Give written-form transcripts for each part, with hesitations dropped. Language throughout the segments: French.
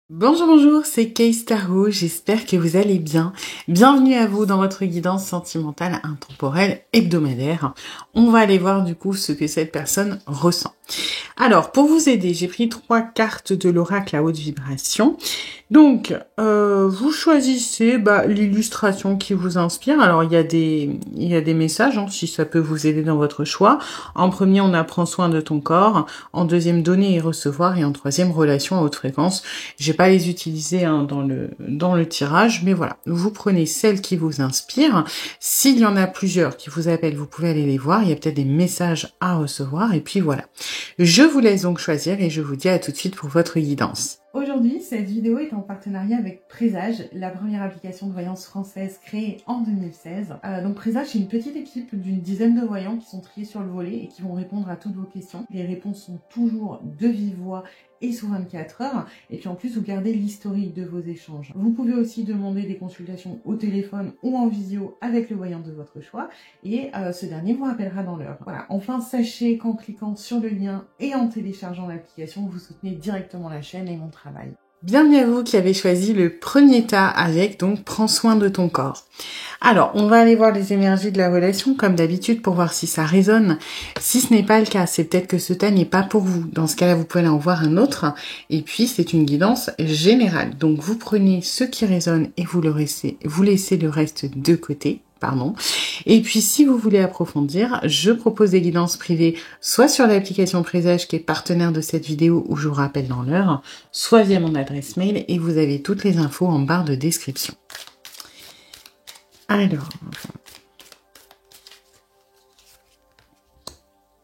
Bonjour, bonjour, c'est Case Tarot, j'espère que vous allez bien. Bienvenue à vous dans votre guidance sentimentale intemporelle hebdomadaire. On va aller voir du coup ce que cette personne ressent. Alors, pour vous aider, j'ai pris 3 cartes de l'oracle à haute vibration. Donc, vous choisissez l'illustration qui vous inspire. Alors, il y a des messages, si ça peut vous aider dans votre choix. En premier, on a prends soin de ton corps. En deuxième, donner et recevoir. Et en troisième, relation à haute fréquence. Je vais pas les utiliser dans le tirage, mais voilà. Vous prenez celle qui vous inspire. S'il y en a plusieurs qui vous appellent, vous pouvez aller les voir. Il y a peut-être des messages à recevoir. Et puis voilà. Je vous laisse donc choisir et je vous dis à tout de suite pour votre guidance. Aujourd'hui, cette vidéo est en partenariat avec Présage, la première application de voyance française créée en 2016. Donc Présage, c'est une petite équipe d'une dizaine de voyants qui sont triés sur le volet et qui vont répondre à toutes vos questions. Les réponses sont toujours de vive voix et sous 24 heures. Et puis en plus, vous gardez l'historique de vos échanges. Vous pouvez aussi demander des consultations au téléphone ou en visio avec le voyant de votre choix. Et ce dernier vous rappellera dans l'heure. Voilà. Enfin, sachez qu'en cliquant sur le lien et en téléchargeant l'application, vous soutenez directement la chaîne et mon travail. Bienvenue à vous qui avez choisi le premier tas avec donc prends soin de ton corps. Alors, on va aller voir les énergies de la relation comme d'habitude pour voir si ça résonne. Si ce n'est pas le cas, c'est peut-être que ce tas n'est pas pour vous. Dans ce cas-là, vous pouvez aller en voir un autre. Et puis, c'est une guidance générale. Donc, vous prenez ce qui résonne et vous laissez le reste de côté. Et puis, si vous voulez approfondir, je propose des guidances privées, soit sur l'application Présage qui est partenaire de cette vidéo où je vous rappelle dans l'heure, soit via mon adresse mail et vous avez toutes les infos en barre de description. Alors,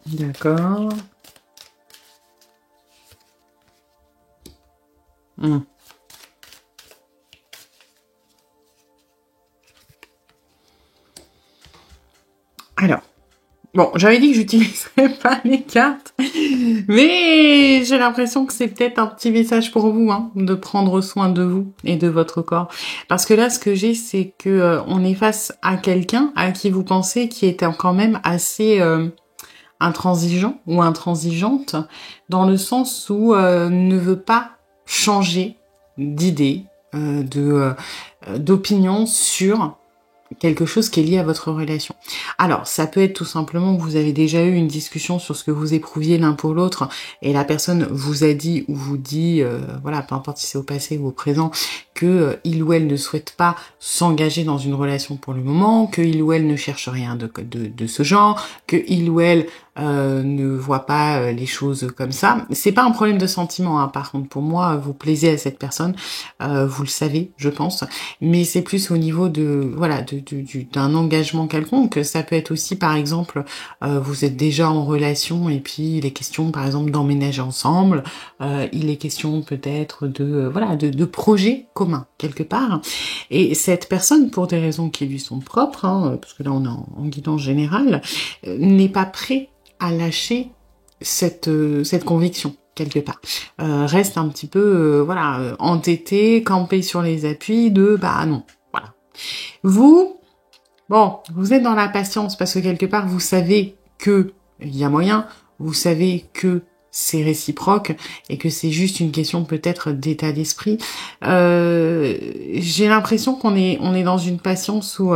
d'accord. Alors, bon, j'avais dit que j'utiliserais pas les cartes, mais j'ai l'impression que c'est peut-être un petit message pour vous, de prendre soin de vous et de votre corps. Parce que là, ce que j'ai, c'est que on est face à quelqu'un à qui vous pensez qui est quand même assez intransigeant ou intransigeante, dans le sens où ne veut pas changer d'idée, d'opinion sur quelque chose qui est lié à votre relation. Alors, ça peut être tout simplement que vous avez déjà eu une discussion sur ce que vous éprouviez l'un pour l'autre et la personne vous a dit ou vous dit, peu importe si c'est au passé ou au présent, que il ou elle ne souhaite pas s'engager dans une relation pour le moment, que il ou elle ne cherche rien de ce genre, que il ou elle ne voit pas les choses comme ça. C'est pas un problème de sentiment, par contre, pour moi, vous plaisez à cette personne, vous le savez, je pense, mais c'est plus au niveau d'un engagement quelconque. Ça peut être aussi, par exemple, vous êtes déjà en relation et puis il est question, par exemple, d'emménager ensemble, il est question peut-être de projets communs, quelque part, et cette personne, pour des raisons qui lui sont propres, parce que là on est en guidance générale, n'est pas prêt à lâcher cette conviction quelque part. Reste un petit peu entêté, campé sur les appuis de non. Voilà. Vous êtes dans la patience parce que quelque part vous savez que il y a moyen, vous savez que c'est réciproque et que c'est juste une question peut-être d'état d'esprit. J'ai l'impression qu'on est dans une patience où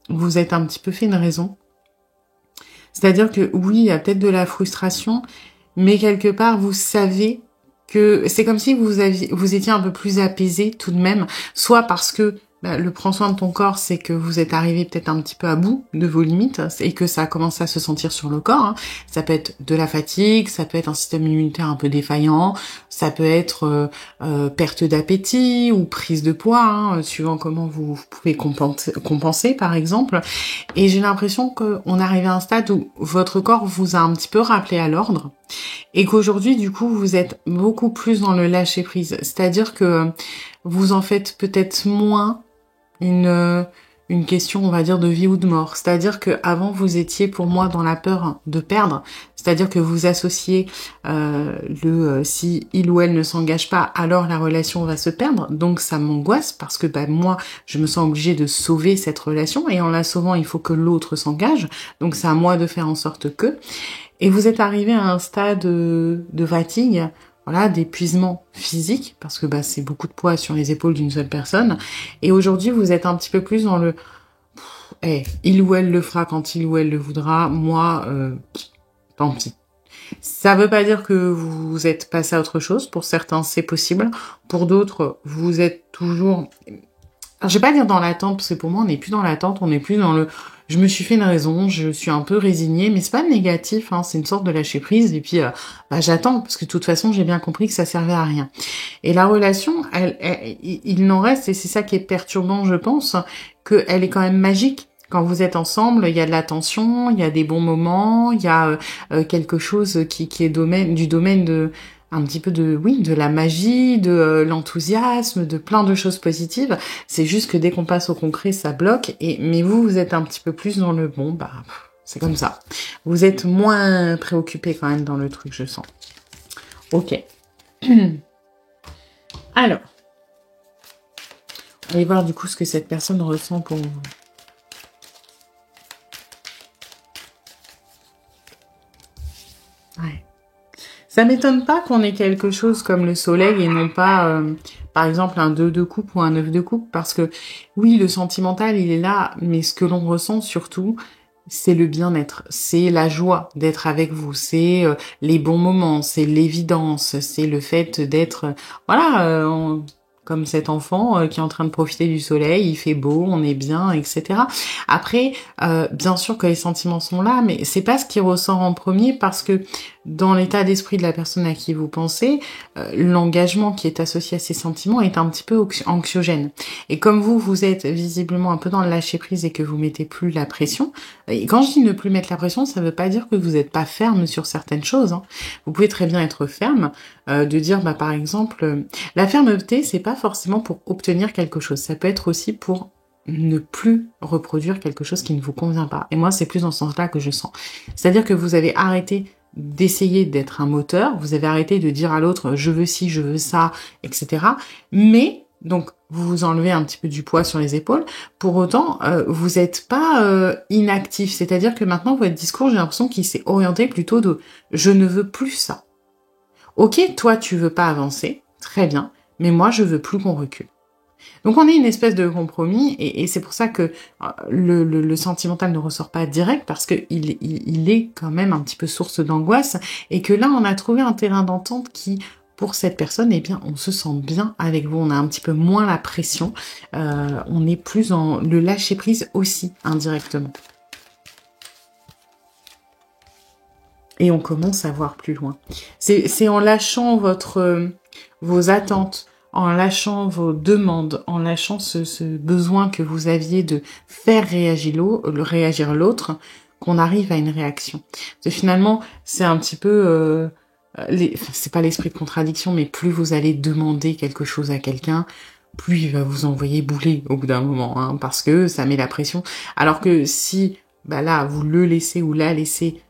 vous êtes un petit peu fait une raison. C'est-à-dire que oui, il y a peut-être de la frustration, mais quelque part, vous savez que c'est comme si vous étiez un peu plus apaisé tout de même, soit parce que le prends soin de ton corps, c'est que vous êtes arrivé peut-être un petit peu à bout de vos limites et que ça a commencé à se sentir sur le corps. Ça peut être de la fatigue, ça peut être un système immunitaire un peu défaillant, ça peut être perte d'appétit ou prise de poids, suivant comment vous pouvez compenser par exemple. Et j'ai l'impression qu'on arrive à un stade où votre corps vous a un petit peu rappelé à l'ordre et qu'aujourd'hui, du coup, vous êtes beaucoup plus dans le lâcher-prise. C'est-à-dire que vous en faites peut-être moins une question, on va dire, de vie ou de mort. C'est-à-dire que avant vous étiez, pour moi, dans la peur de perdre. C'est-à-dire que vous associez si il ou elle ne s'engage pas, alors la relation va se perdre. Donc ça m'angoisse parce que moi, je me sens obligée de sauver cette relation et en la sauvant, il faut que l'autre s'engage. Donc c'est à moi de faire en sorte que. Et vous êtes arrivé à un stade de fatigue voilà, d'épuisement physique, parce que c'est beaucoup de poids sur les épaules d'une seule personne. Et aujourd'hui, vous êtes un petit peu plus dans le il ou elle le fera quand il ou elle le voudra. Moi, tant pis. Ça veut pas dire que vous êtes passé à autre chose. Pour certains, c'est possible. Pour d'autres, vous êtes toujours... Alors, je vais pas dire dans l'attente, parce que pour moi, on n'est plus dans l'attente, on est plus dans le... Je me suis fait une raison, je suis un peu résignée, mais c'est pas négatif, hein, c'est une sorte de lâcher prise, et puis j'attends, parce que de toute façon, j'ai bien compris que ça servait à rien. Et la relation, il n'en reste, et c'est ça qui est perturbant, je pense, qu'elle est quand même magique. Quand vous êtes ensemble, il y a de la tension, il y a des bons moments, il y a quelque chose qui est du domaine de un petit peu de la magie, de l'enthousiasme, de plein de choses positives. C'est juste que dès qu'on passe au concret, ça bloque. Mais vous êtes un petit peu plus dans le bon, c'est comme ça. Vous êtes moins préoccupé quand même dans le truc, je sens. Ok. Alors, on va voir du coup ce que cette personne ressent pour vous. Ouais. Ça m'étonne pas qu'on ait quelque chose comme le soleil et non pas, par exemple, un 2 de coupe ou un 9 de coupe, parce que oui, le sentimental, il est là, mais ce que l'on ressent surtout, c'est le bien-être, c'est la joie d'être avec vous, c'est les bons moments, c'est l'évidence, c'est le fait d'être, comme cet enfant qui est en train de profiter du soleil, il fait beau, on est bien, etc. Après, bien sûr que les sentiments sont là, mais c'est pas ce qui ressort en premier, parce que dans l'état d'esprit de la personne à qui vous pensez, l'engagement qui est associé à ces sentiments est un petit peu anxiogène. Et comme vous êtes visiblement un peu dans le lâcher prise et que vous mettez plus la pression, et quand je dis ne plus mettre la pression, ça veut pas dire que vous n'êtes pas ferme sur certaines choses, hein. Vous pouvez très bien être ferme, de dire, par exemple, la fermeté, c'est pas forcément pour obtenir quelque chose, ça peut être aussi pour ne plus reproduire quelque chose qui ne vous convient pas. Et moi, c'est plus dans ce sens-là que je sens. C'est-à-dire que vous avez arrêté d'essayer d'être un moteur, vous avez arrêté de dire à l'autre je veux ci, je veux ça, etc. Mais donc vous vous enlevez un petit peu du poids sur les épaules. Pour autant, vous n'êtes pas inactif. C'est-à-dire que maintenant votre discours, j'ai l'impression qu'il s'est orienté plutôt de je ne veux plus ça. Ok, toi tu veux pas avancer, très bien, mais moi je veux plus qu'on recule. Donc on est une espèce de compromis, et c'est pour ça que le sentimental ne ressort pas direct, parce que il est quand même un petit peu source d'angoisse, et que là on a trouvé un terrain d'entente qui, pour cette personne, eh bien on se sent bien avec vous, on a un petit peu moins la pression, on est plus dans le lâcher prise aussi indirectement. Et on commence à voir plus loin. C'est en lâchant vos attentes, en lâchant vos demandes, en lâchant ce besoin que vous aviez de faire réagir l'autre, qu'on arrive à une réaction. Parce que finalement, c'est un petit peu... c'est pas l'esprit de contradiction, mais plus vous allez demander quelque chose à quelqu'un, plus il va vous envoyer bouler au bout d'un moment, hein, parce que ça met la pression. Alors que si, là, vous le laissez ou la laissez,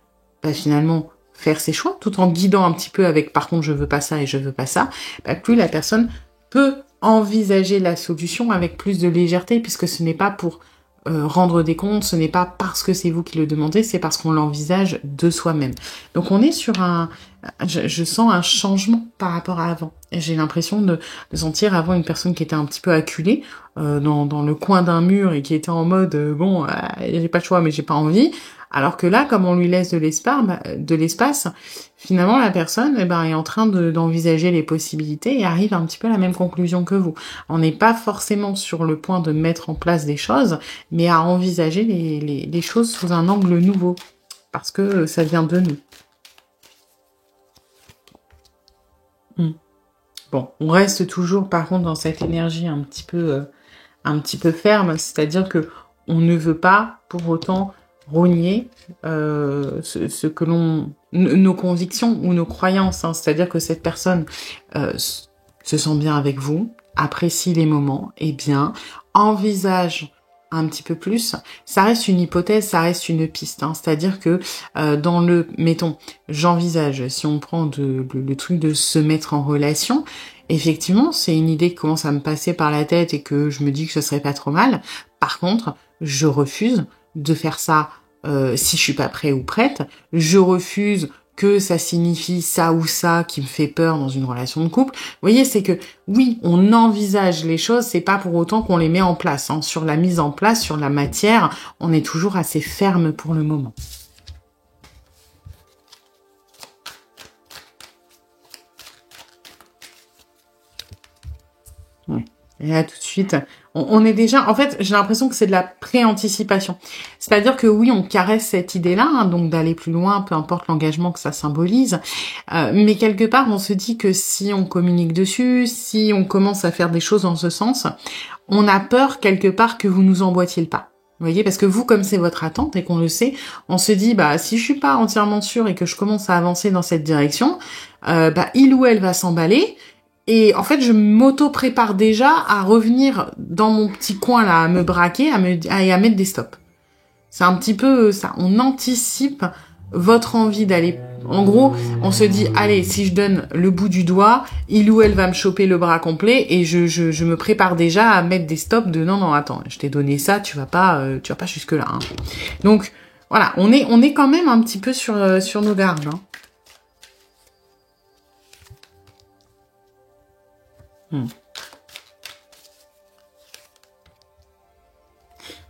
finalement, faire ses choix, tout en guidant un petit peu avec, par contre, je veux pas ça et je veux pas ça, plus la personne peut envisager la solution avec plus de légèreté, puisque ce n'est pas pour rendre des comptes, ce n'est pas parce que c'est vous qui le demandez, c'est parce qu'on l'envisage de soi-même. Donc on est sur je sens un changement par rapport à avant. Et j'ai l'impression de sentir avant une personne qui était un petit peu acculée dans le coin d'un mur et qui était en mode j'ai pas le choix mais j'ai pas envie. Alors que là, comme on lui laisse de l'espace, finalement la personne est en train d'envisager les possibilités et arrive un petit peu à la même conclusion que vous. On n'est pas forcément sur le point de mettre en place des choses, mais à envisager les choses sous un angle nouveau, parce que ça vient de nous. Bon, on reste toujours par contre dans cette énergie un petit peu ferme, c'est-à-dire que on ne veut pas pour autant rogner ce que nos convictions ou nos croyances, hein. C'est-à-dire que cette personne se sent bien avec vous, apprécie les moments, et bien envisage un petit peu plus. Ça reste une hypothèse, ça reste une piste, hein. C'est-à-dire que mettons, j'envisage, si on prend le truc de se mettre en relation, effectivement, c'est une idée qui commence à me passer par la tête et que je me dis que ce serait pas trop mal. Par contre, je refuse de faire ça si je suis pas prêt ou prête. Je refuse que ça signifie ça ou ça qui me fait peur dans une relation de couple. Vous voyez, c'est que oui, on envisage les choses, c'est pas pour autant qu'on les met en place. Hein. Sur la mise en place, sur la matière, on est toujours assez ferme pour le moment. Ouais. Et là, tout de suite, on est déjà... En fait, j'ai l'impression que c'est de la pré-anticipation. C'est-à-dire que oui, on caresse cette idée-là, hein, donc d'aller plus loin, peu importe l'engagement que ça symbolise. Mais quelque part, on se dit que si on communique dessus, si on commence à faire des choses dans ce sens, on a peur quelque part que vous nous emboîtiez le pas. Vous voyez, parce que vous, comme c'est votre attente et qu'on le sait, on se dit, bah, si je suis pas entièrement sûre et que je commence à avancer dans cette direction, bah, il ou elle va s'emballer. Et en fait, je m'auto-prépare déjà à revenir dans mon petit coin là, à me braquer, à mettre des stops. C'est un petit peu ça. On anticipe votre envie d'aller. En gros, on se dit, allez, si je donne le bout du doigt, il ou elle va me choper le bras complet, et je me prépare déjà à mettre des stops de non, attends, je t'ai donné ça, tu vas pas jusque là. Hein. Donc voilà, on est quand même un petit peu sur nos gardes. Hein.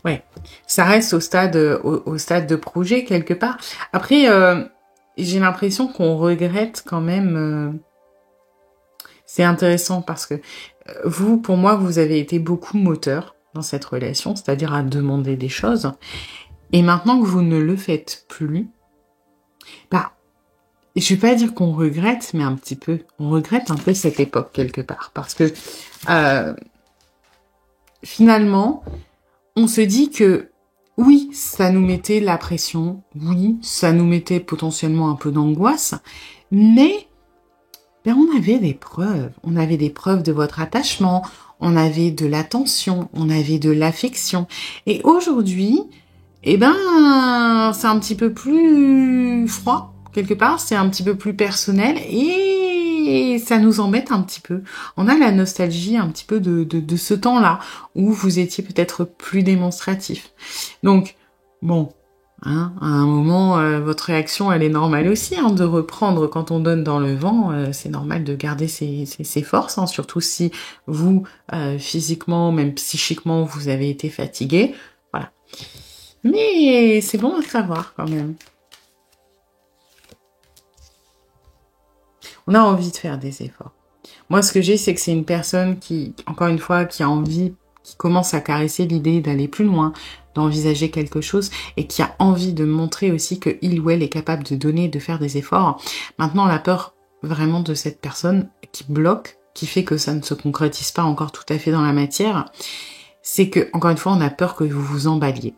Ouais, ça reste au stade de projet quelque part. Après, j'ai l'impression qu'on regrette quand même. C'est intéressant parce que vous, pour moi, vous avez été beaucoup moteur dans cette relation, c'est-à-dire à demander des choses. Et maintenant que vous ne le faites plus, bah, je vais pas dire qu'on regrette, mais un petit peu. On regrette un peu cette époque quelque part. Parce que finalement, on se dit que oui, ça nous mettait la pression, oui, ça nous mettait potentiellement un peu d'angoisse, mais ben, on avait des preuves. On avait des preuves de votre attachement, on avait de l'attention, on avait de l'affection. Et aujourd'hui, eh ben, c'est un petit peu plus froid, quelque part, c'est un petit peu plus personnel et ça nous embête un petit peu. On a la nostalgie un petit peu de ce temps-là où vous étiez peut-être plus démonstratif. Donc, bon, hein, à un moment, votre réaction, elle est normale aussi, hein, de reprendre quand on donne dans le vent. C'est normal de garder ses forces, hein, surtout si vous, physiquement, même psychiquement, vous avez été fatigué. Voilà. Mais c'est bon à savoir quand même. On a envie de faire des efforts. Moi, ce que j'ai, c'est que c'est une personne qui, encore une fois, qui a envie, qui commence à caresser l'idée d'aller plus loin, d'envisager quelque chose, et qui a envie de montrer aussi que il ou elle est capable de donner, de faire des efforts. Maintenant, la peur vraiment de cette personne qui bloque, qui fait que ça ne se concrétise pas encore tout à fait dans la matière, c'est que, encore une fois, on a peur que vous vous emballiez.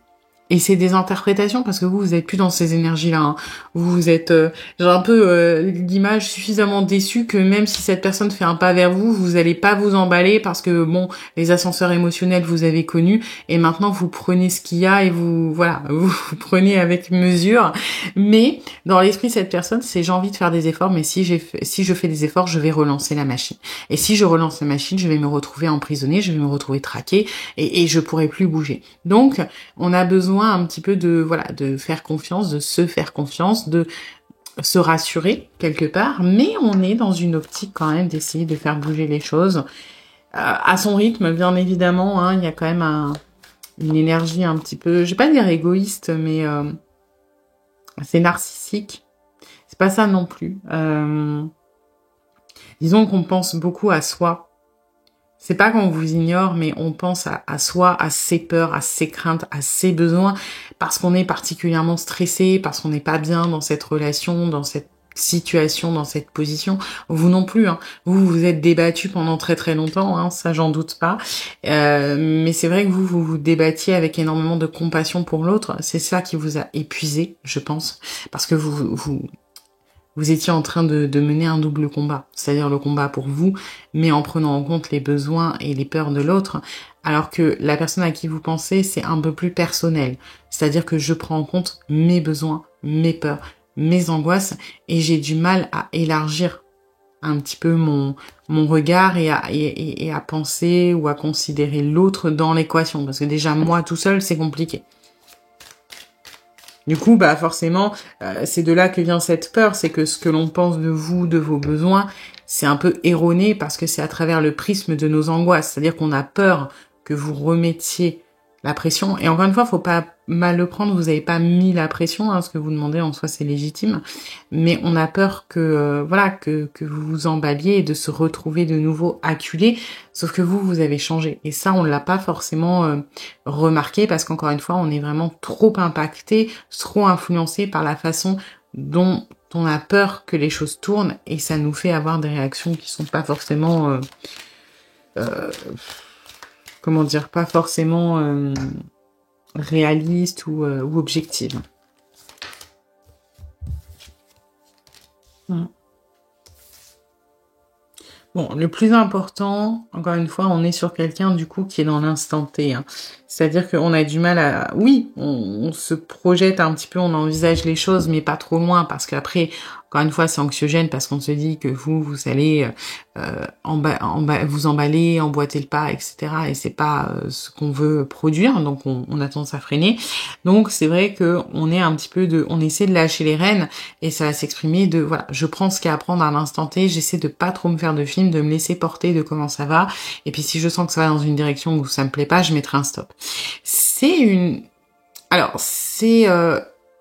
Et c'est des interprétations parce que vous êtes plus dans ces énergies-là. Hein. Vous êtes, j'ai un peu l'image suffisamment déçue que même si cette personne fait un pas vers vous, vous allez pas vous emballer parce que bon, les ascenseurs émotionnels vous avez connus et maintenant vous prenez ce qu'il y a et vous prenez avec mesure. Mais dans l'esprit de cette personne, c'est j'ai envie de faire des efforts, mais si je fais des efforts, je vais relancer la machine. Et si je relance la machine, je vais me retrouver emprisonnée, je vais me retrouver traquée et je pourrai plus bouger. Donc on a besoin un petit peu de faire confiance, de se faire confiance, de se rassurer quelque part, mais on est dans une optique quand même d'essayer de faire bouger les choses à son rythme, bien évidemment. Hein, il y a quand même une énergie un petit peu, je vais pas dire égoïste, mais c'est narcissique. C'est pas ça non plus. Disons qu'on pense beaucoup à soi. C'est pas qu'on vous ignore, mais on pense à soi, à ses peurs, à ses craintes, à ses besoins, parce qu'on est particulièrement stressé, parce qu'on n'est pas bien dans cette relation, dans cette situation, dans cette position. Vous non plus, hein. Vous êtes débattu pendant très très longtemps, hein, ça j'en doute pas. Mais c'est vrai que vous débattiez avec énormément de compassion pour l'autre. C'est ça qui vous a épuisé, je pense, parce que vous étiez en train de mener un double combat, c'est-à-dire le combat pour vous, mais en prenant en compte les besoins et les peurs de l'autre, alors que la personne à qui vous pensez, c'est un peu plus personnel. C'est-à-dire que je prends en compte mes besoins, mes peurs, mes angoisses, et j'ai du mal à élargir un petit peu mon regard et à penser ou à considérer l'autre dans l'équation, parce que déjà moi tout seul, c'est compliqué. Du coup, bah forcément, c'est de là que vient cette peur, c'est que ce que l'on pense de vous, de vos besoins, c'est un peu erroné parce que c'est à travers le prisme de nos angoisses. C'est-à-dire qu'on a peur que vous remettiez la pression. Et encore une fois, faut pas mal le prendre, vous n'avez pas mis la pression, hein, ce que vous demandez en soi c'est légitime, mais on a peur que voilà que vous vous emballiez et de se retrouver de nouveau acculé, sauf que vous avez changé et ça on l'a pas forcément remarqué parce qu'encore une fois on est vraiment trop impacté, trop influencé par la façon dont on a peur que les choses tournent et ça nous fait avoir des réactions qui sont pas forcément comment dire, pas forcément réaliste ou objective. Bon, le plus important, encore une fois, on est sur quelqu'un du coup qui est dans l'instant T. Hein. C'est-à-dire qu'on a du mal à... Oui, on se projette un petit peu, on envisage les choses, mais pas trop loin, parce qu'après, encore une fois, c'est anxiogène, parce qu'on se dit que vous allez vous emballer, emboîter le pas, etc. Et c'est pas ce qu'on veut produire, donc on a tendance à freiner. Donc c'est vrai que on est un petit peu on essaie de lâcher les rênes, et ça va s'exprimer de, voilà, je prends ce qu'il y a à prendre à l'instant T, j'essaie de pas trop me faire de film, de me laisser porter de comment ça va, et puis si je sens que ça va dans une direction où ça me plaît pas, je mettrai un stop. C'est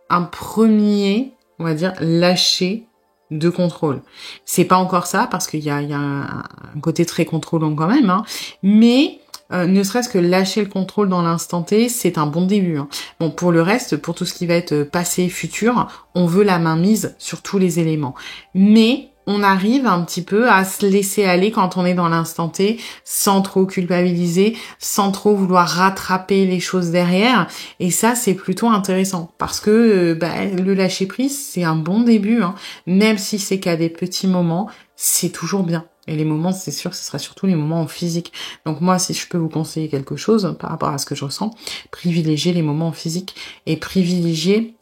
un premier, on va dire, lâcher de contrôle. C'est pas encore ça, parce qu'il y a un côté très contrôlant quand même, hein, mais ne serait-ce que lâcher le contrôle dans l'instant T, c'est un bon début. Hein. Bon, pour le reste, pour tout ce qui va être passé, futur, on veut la main mise sur tous les éléments. Mais on arrive un petit peu à se laisser aller quand on est dans l'instant T, sans trop culpabiliser, sans trop vouloir rattraper les choses derrière. Et ça, c'est plutôt intéressant parce que le lâcher prise, c'est un bon début. Hein. Même si c'est qu'à des petits moments, c'est toujours bien. Et les moments, c'est sûr, ce sera surtout les moments en physique. Donc moi, si je peux vous conseiller quelque chose par rapport à ce que je ressens, privilégiez les moments en physique et privilégiez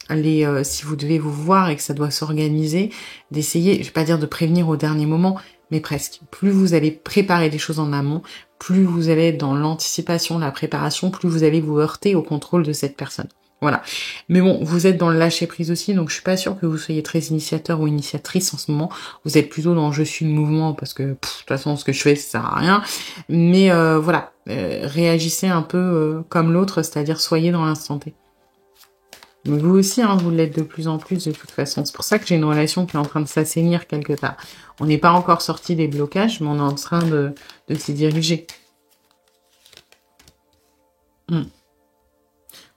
si vous devez vous voir et que ça doit s'organiser, d'essayer, je vais pas dire de prévenir au dernier moment, mais presque. Plus vous allez préparer des choses en amont, plus vous allez être dans l'anticipation, la préparation, plus vous allez vous heurter au contrôle de cette personne. Voilà. Mais bon, vous êtes dans le lâcher prise aussi, donc je suis pas sûre que vous soyez très initiateur ou initiatrice en ce moment. Vous êtes plutôt dans je suis le mouvement parce que de toute façon ce que je fais ça sert à rien. Mais voilà, réagissez un peu comme l'autre, c'est-à-dire soyez dans l'instant T. Mais vous aussi, hein, vous l'êtes de plus en plus de toute façon. C'est pour ça que j'ai une relation qui est en train de s'assainir quelque part. On n'est pas encore sorti des blocages, mais on est en train de s'y diriger.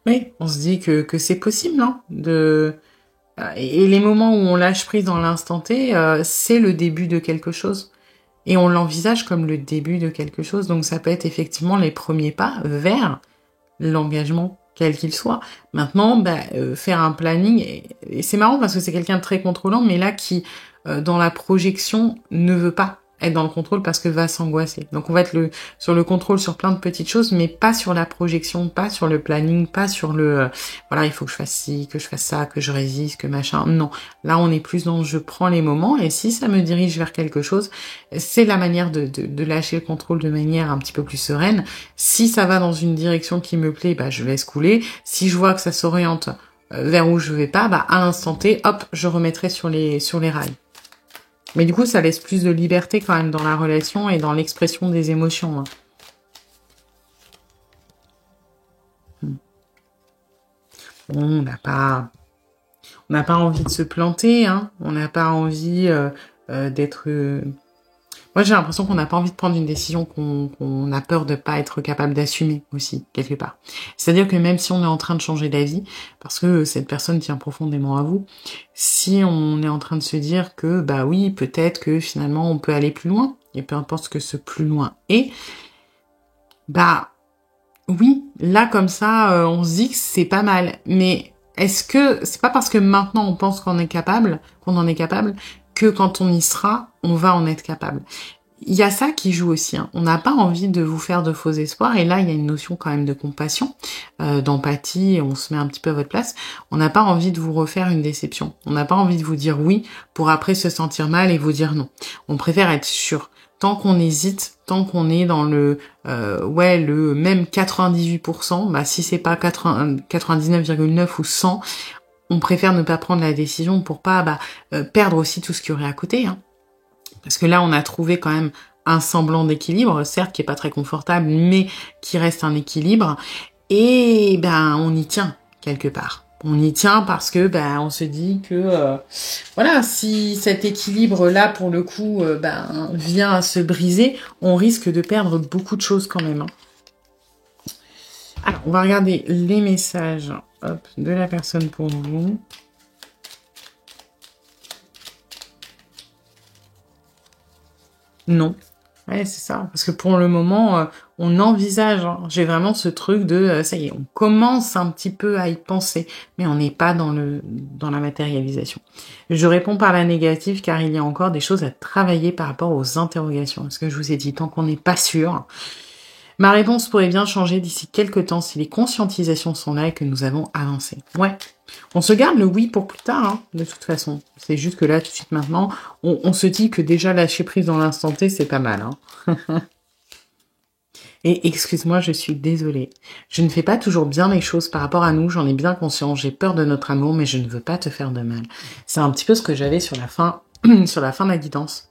Oui, on se dit que c'est possible, hein, et les moments où on lâche prise dans l'instant T, c'est le début de quelque chose. Et on l'envisage comme le début de quelque chose. Donc ça peut être effectivement les premiers pas vers l'engagement, quel qu'il soit. Maintenant, faire un planning, et c'est marrant parce que c'est quelqu'un de très contrôlant, mais là qui, dans la projection, ne veut pas être dans le contrôle parce que va s'angoisser. Donc on va être sur le contrôle sur plein de petites choses, mais pas sur la projection, pas sur le planning, pas sur voilà, il faut que je fasse ci, que je fasse ça, que je résiste, que machin. Non, là on est plus dans je prends les moments et si ça me dirige vers quelque chose, c'est la manière de lâcher le contrôle de manière un petit peu plus sereine. Si ça va dans une direction qui me plaît, je laisse couler. Si je vois que ça s'oriente vers où je vais pas, à l'instant T, hop, je remettrai sur les rails. Mais du coup, ça laisse plus de liberté quand même dans la relation et dans l'expression des émotions. Hein. Bon, on n'a pas envie de se planter, hein. On n'a pas envie d'être... Moi, j'ai l'impression qu'on n'a pas envie de prendre une décision qu'on a peur de pas être capable d'assumer aussi, quelque part. C'est-à-dire que même si on est en train de changer d'avis, parce que cette personne tient profondément à vous, si on est en train de se dire que, oui, peut-être que finalement on peut aller plus loin, et peu importe ce que ce plus loin est, oui, là comme ça, on se dit que c'est pas mal. Mais est-ce que c'est pas parce que maintenant on pense qu'on en est capable, que quand on y sera, on va en être capable. Il y a ça qui joue aussi. Hein. On n'a pas envie de vous faire de faux espoirs. Et là, il y a une notion quand même de compassion, d'empathie. Et on se met un petit peu à votre place. On n'a pas envie de vous refaire une déception. On n'a pas envie de vous dire oui pour après se sentir mal et vous dire non. On préfère être sûr. Tant qu'on hésite, tant qu'on est dans le même 98%, si c'est pas 99,9 ou 100, on préfère ne pas prendre la décision pour pas perdre aussi tout ce qu'il y aurait à côté. Hein. Parce que là, on a trouvé quand même un semblant d'équilibre, certes qui est pas très confortable, mais qui reste un équilibre. Et on y tient quelque part. On y tient parce que on se dit que voilà, si cet équilibre là pour le coup vient à se briser, on risque de perdre beaucoup de choses quand même. Hein. Alors, on va regarder les messages de la personne pour vous. Non. Ouais, c'est ça. Parce que pour le moment, on envisage. Hein. J'ai vraiment ce truc de, ça y est, on commence un petit peu à y penser, mais on n'est pas dans la matérialisation. Je réponds par la négative car il y a encore des choses à travailler par rapport aux interrogations. Parce que je vous ai dit, tant qu'on n'est pas sûr, ma réponse pourrait bien changer d'ici quelques temps si les conscientisations sont là et que nous avons avancé. Ouais. On se garde le oui pour plus tard, hein, de toute façon. C'est juste que là, tout de suite maintenant, on se dit que déjà lâcher prise dans l'instant T, c'est pas mal. Hein. Et excuse-moi, je suis désolée. Je ne fais pas toujours bien les choses par rapport à nous, j'en ai bien conscience. J'ai peur de notre amour, mais je ne veux pas te faire de mal. C'est un petit peu ce que j'avais sur la fin de la guidance.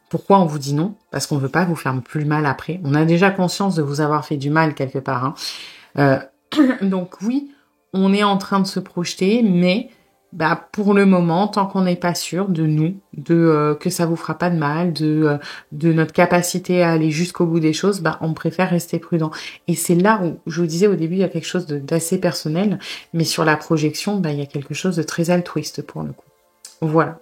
Pourquoi on vous dit non? Parce qu'on veut pas vous faire plus mal après. On a déjà conscience de vous avoir fait du mal quelque part. Hein. Donc oui, on est en train de se projeter, mais pour le moment, tant qu'on n'est pas sûr de nous, que ça vous fera pas de mal, de notre capacité à aller jusqu'au bout des choses, on préfère rester prudent. Et c'est là où, je vous disais au début, il y a quelque chose d'assez personnel, mais sur la projection, il y a quelque chose de très altruiste pour le coup. Voilà.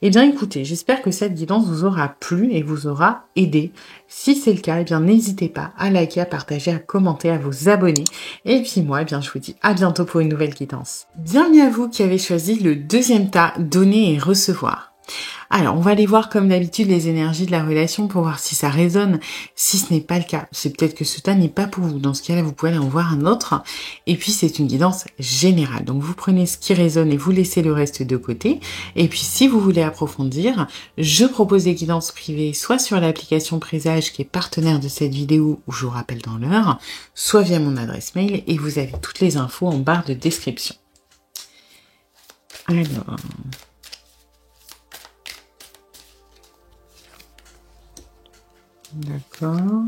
Eh bien, écoutez, j'espère que cette guidance vous aura plu et vous aura aidé. Si c'est le cas, eh bien, n'hésitez pas à liker, à partager, à commenter, à vous abonner. Et puis moi, je vous dis à bientôt pour une nouvelle guidance. Bienvenue à vous qui avez choisi le deuxième tas, donner et recevoir. Alors, on va aller voir comme d'habitude les énergies de la relation pour voir si ça résonne. Si ce n'est pas le cas, c'est peut-être que ce tas n'est pas pour vous. Dans ce cas-là, vous pouvez aller en voir un autre. Et puis, c'est une guidance générale. Donc, vous prenez ce qui résonne et vous laissez le reste de côté. Et puis, si vous voulez approfondir, je propose des guidances privées, soit sur l'application Présage qui est partenaire de cette vidéo, où je vous rappelle dans l'heure, soit via mon adresse mail. Et vous avez toutes les infos en barre de description. Alors... D'accord.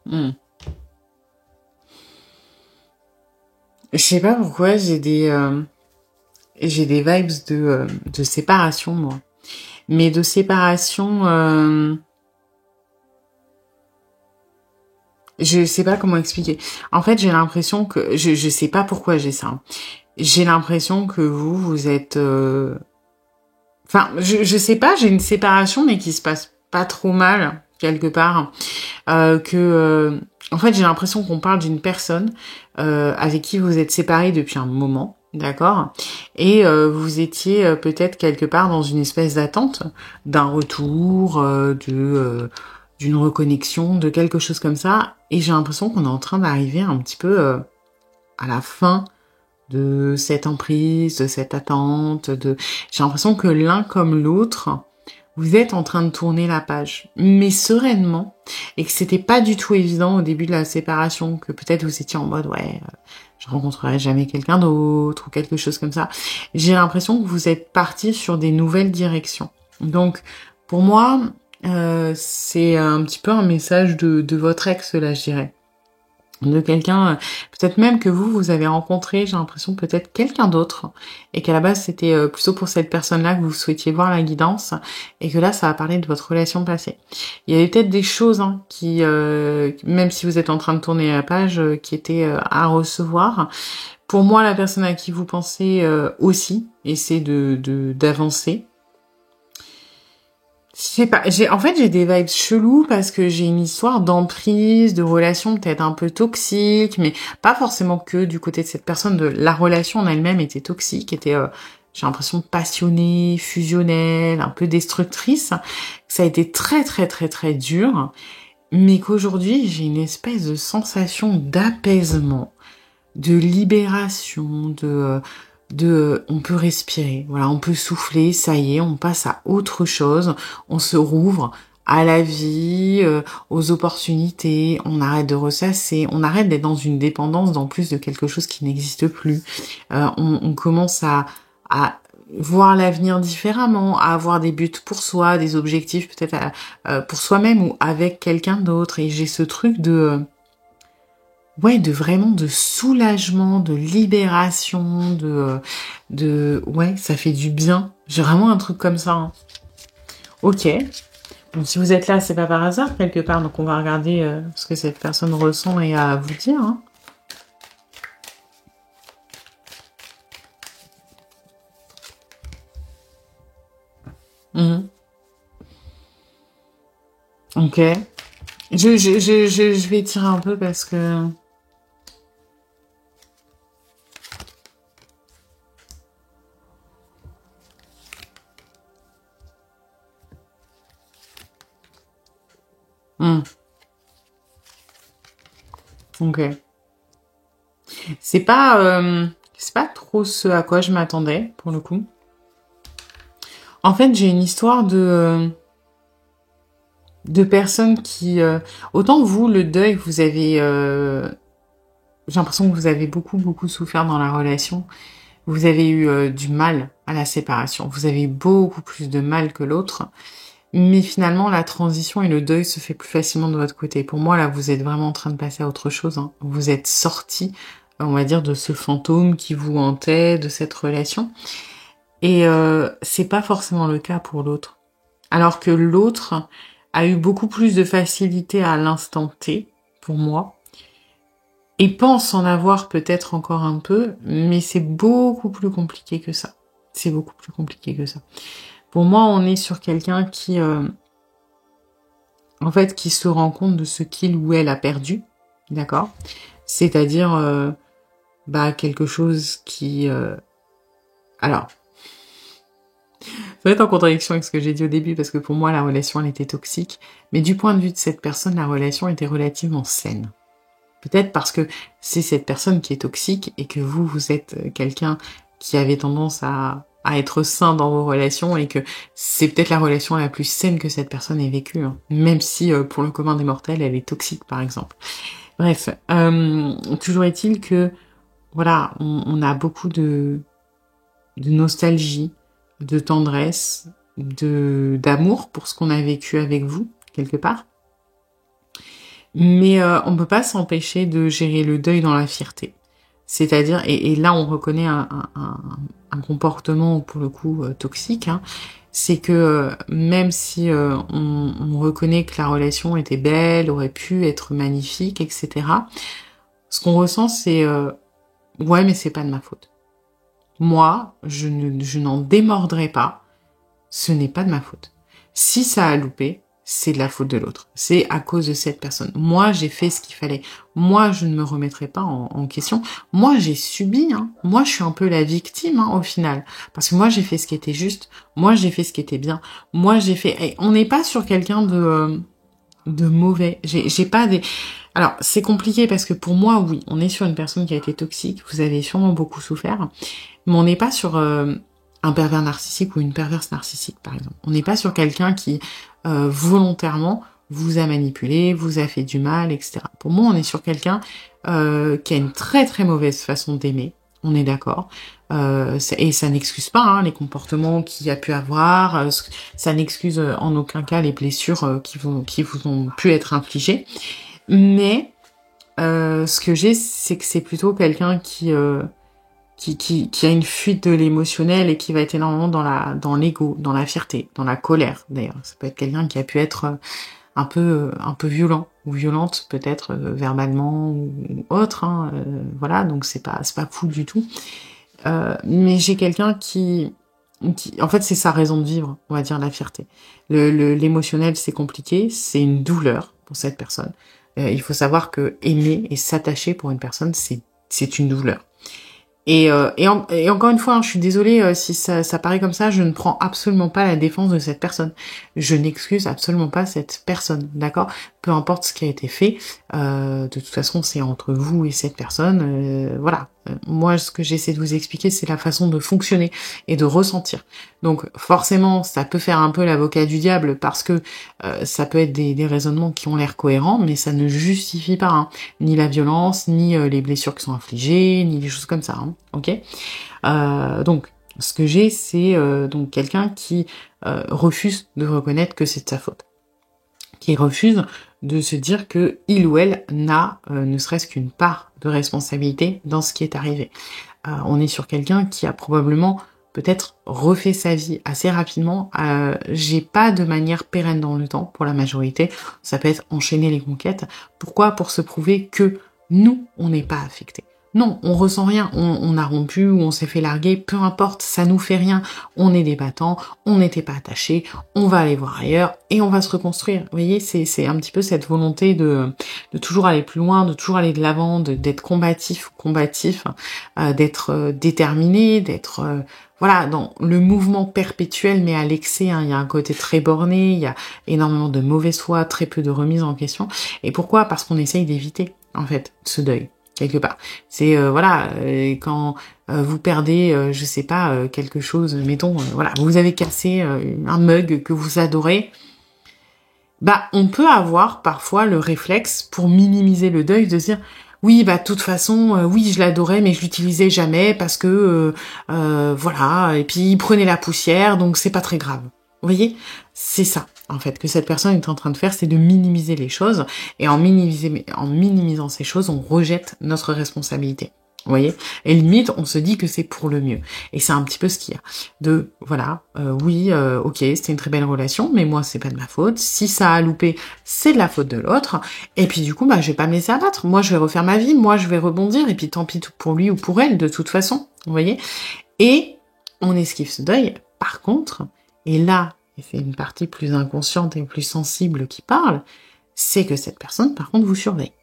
Je sais pas pourquoi j'ai des vibes de séparation, moi. Mais de séparation, je sais pas comment expliquer. En fait, j'ai l'impression que je sais pas pourquoi j'ai ça. Hein. J'ai l'impression que vous êtes enfin, je sais pas, j'ai une séparation, mais qui se passe pas trop mal, quelque part. En fait, j'ai l'impression qu'on parle d'une personne avec qui vous êtes séparés depuis un moment, d'accord? Et vous étiez peut-être quelque part dans une espèce d'attente d'un retour, d'une reconnexion, de quelque chose comme ça. Et j'ai l'impression qu'on est en train d'arriver un petit peu à la fin de cette emprise, de cette attente, j'ai l'impression que l'un comme l'autre, vous êtes en train de tourner la page, mais sereinement, et que c'était pas du tout évident au début de la séparation, que peut-être vous étiez en mode, je rencontrerai jamais quelqu'un d'autre, ou quelque chose comme ça. J'ai l'impression que vous êtes partis sur des nouvelles directions. Donc, pour moi, c'est un petit peu un message de votre ex, là, je dirais. De quelqu'un, peut-être même que vous avez rencontré, j'ai l'impression, peut-être quelqu'un d'autre, et qu'à la base, c'était plutôt pour cette personne-là que vous souhaitiez voir la guidance, et que là, ça va parler de votre relation passée. Il y avait peut-être des choses qui, même si vous êtes en train de tourner la page, qui étaient à recevoir. Pour moi, la personne à qui vous pensez aussi essaie d'avancer. Je sais pas, j'ai des vibes chelous parce que j'ai une histoire d'emprise, de relation peut-être un peu toxique, mais pas forcément que du côté de cette personne. La relation en elle-même était toxique, était, j'ai l'impression, passionnée, fusionnelle, un peu destructrice. Ça a été très très très très dur, mais qu'aujourd'hui j'ai une espèce de sensation d'apaisement, de libération, on peut respirer, voilà, on peut souffler, ça y est, on passe à autre chose, on se rouvre, à la vie, aux opportunités, on arrête de ressasser, on arrête d'être dans une dépendance d'en plus de quelque chose qui n'existe plus. On commence à voir l'avenir différemment, à avoir des buts pour soi, des objectifs peut-être pour soi-même ou avec quelqu'un d'autre. Et j'ai ce truc de vraiment de soulagement, de libération, ouais, ça fait du bien. J'ai vraiment un truc comme ça. Hein. Ok. Bon, si vous êtes là, c'est pas par hasard quelque part, donc on va regarder ce que cette personne ressent et a à vous dire. Hein. Mhm. Ok. Je vais tirer un peu parce que... Hmm. Ok. C'est pas trop ce à quoi je m'attendais, pour le coup. En fait, j'ai une histoire de personnes qui... autant vous, le deuil, vous avez... j'ai l'impression que vous avez beaucoup souffert dans la relation. Vous avez eu du mal à la séparation. Vous avez eu beaucoup plus de mal que l'autre. Mais finalement, la transition et le deuil se fait plus facilement de votre côté. Pour moi, là, vous êtes vraiment en train de passer à autre chose. Hein. Vous êtes sorti, on va dire, de ce fantôme qui vous hantait, de cette relation. Et c'est pas forcément le cas pour l'autre. Alors que l'autre a eu beaucoup plus de facilité à l'instant T, pour moi, et pense en avoir peut-être encore un peu, mais c'est beaucoup plus compliqué que ça. C'est beaucoup plus compliqué que ça. Pour moi, on est sur quelqu'un qui, en fait, qui se rend compte de ce qu'il ou elle a perdu, d'accord? C'est-à-dire, quelque chose qui... Alors, ça va être en contradiction avec ce que j'ai dit au début, parce que pour moi, la relation, elle était toxique. Mais du point de vue de cette personne, la relation était relativement saine. Peut-être parce que c'est cette personne qui est toxique et que vous êtes quelqu'un qui avait tendance à être sain dans vos relations et que c'est peut-être la relation la plus saine que cette personne ait vécue. Hein. Même si, pour le commun des mortels, elle est toxique, par exemple. Bref, toujours est-il que, voilà, on a beaucoup de nostalgie, de tendresse, d'amour pour ce qu'on a vécu avec vous, quelque part. Mais on peut pas s'empêcher de gérer le deuil dans la fierté. C'est-à-dire, et là on reconnaît un comportement pour le coup toxique, hein, c'est que même si on reconnaît que la relation était belle, aurait pu être magnifique, etc., ce qu'on ressent c'est ouais mais c'est pas de ma faute. Moi, je n'en démordrai pas, ce n'est pas de ma faute. Si ça a loupé, c'est de la faute de l'autre. C'est à cause de cette personne. Moi, j'ai fait ce qu'il fallait. Moi, je ne me remettrai pas en question. Moi, j'ai subi. Hein. Moi, je suis un peu la victime au final. Parce que moi, j'ai fait ce qui était juste. Moi, j'ai fait ce qui était bien. Moi, j'ai fait... Et on n'est pas sur quelqu'un de mauvais. J'ai pas des... Alors, c'est compliqué parce que pour moi, oui, on est sur une personne qui a été toxique. Vous avez sûrement beaucoup souffert. Mais on n'est pas sur... un pervers narcissique ou une perverse narcissique, par exemple. On n'est pas sur quelqu'un qui, volontairement, vous a manipulé, vous a fait du mal, etc. Pour moi, on est sur quelqu'un qui a une très très mauvaise façon d'aimer, on est d'accord. Et ça n'excuse pas hein, les comportements qu'il y a pu avoir, ça n'excuse en aucun cas les blessures qui vous ont pu être infligées. Mais ce que j'ai, c'est que c'est plutôt quelqu'un qui a une fuite de l'émotionnel et qui va être énormément dans l'ego, dans la fierté, dans la colère d'ailleurs. Ça peut être quelqu'un qui a pu être un peu violent ou violente peut-être verbalement ou autre. Hein, voilà, donc c'est pas fou du tout. Mais j'ai quelqu'un qui en fait c'est sa raison de vivre, on va dire la fierté. L'émotionnel c'est compliqué, c'est une douleur pour cette personne. Il faut savoir que aimer et s'attacher pour une personne c'est une douleur. Et encore une fois, hein, je suis désolée si ça paraît comme ça, je ne prends absolument pas la défense de cette personne. Je n'excuse absolument pas cette personne, d'accord? Peu importe ce qui a été fait, de toute façon, c'est entre vous et cette personne, voilà. Moi, ce que j'essaie de vous expliquer, c'est la façon de fonctionner et de ressentir. Donc, forcément, ça peut faire un peu l'avocat du diable parce que ça peut être des raisonnements qui ont l'air cohérents, mais ça ne justifie pas ni la violence, ni les blessures qui sont infligées, ni des choses comme ça. Ok. Donc, ce que j'ai, c'est donc quelqu'un qui refuse de reconnaître que c'est de sa faute, qui refuse de se dire que il ou elle n'a ne serait-ce qu'une part de responsabilité dans ce qui est arrivé. On est sur quelqu'un qui a probablement peut-être refait sa vie assez rapidement. J'ai pas de manière pérenne dans le temps pour la majorité. Ça peut être enchaîner les conquêtes. Pourquoi? Pour se prouver que nous, on n'est pas affectés. Non, on ressent rien, on a rompu ou on s'est fait larguer, peu importe, ça nous fait rien. On est des battants, on n'était pas attachés, on va aller voir ailleurs et on va se reconstruire. Vous voyez, c'est un petit peu cette volonté de toujours aller plus loin, de toujours aller de l'avant, d'être combatif, d'être déterminé, d'être voilà, dans le mouvement perpétuel, mais à l'excès. Il y a un côté très borné, il y a énormément de mauvaise foi, très peu de remise en question. Et pourquoi? Parce qu'on essaye d'éviter, en fait, ce deuil. Quelque part. C'est quand vous perdez, je sais pas, quelque chose, mettons, voilà, vous avez cassé un mug que vous adorez, bah on peut avoir parfois le réflexe pour minimiser le deuil de se dire oui, bah de toute façon, oui, je l'adorais, mais je l'utilisais jamais parce que voilà, et puis il prenait la poussière, donc c'est pas très grave. Vous voyez, c'est ça en fait que cette personne est en train de faire, c'est de minimiser les choses, et en minimisant ces choses, on rejette notre responsabilité. Vous voyez, et limite, on se dit que c'est pour le mieux. Et c'est un petit peu ce qu'il y a. De, voilà, ok, c'était une très belle relation, mais moi, c'est pas de ma faute. Si ça a loupé, c'est de la faute de l'autre. Et puis du coup, bah, je vais pas me laisser abattre. Moi, je vais refaire ma vie, moi, je vais rebondir, et puis tant pis pour lui ou pour elle, de toute façon. Vous voyez. Et on esquive ce deuil. Par contre, et là, et c'est une partie plus inconsciente et plus sensible qui parle, c'est que cette personne, par contre, vous surveille.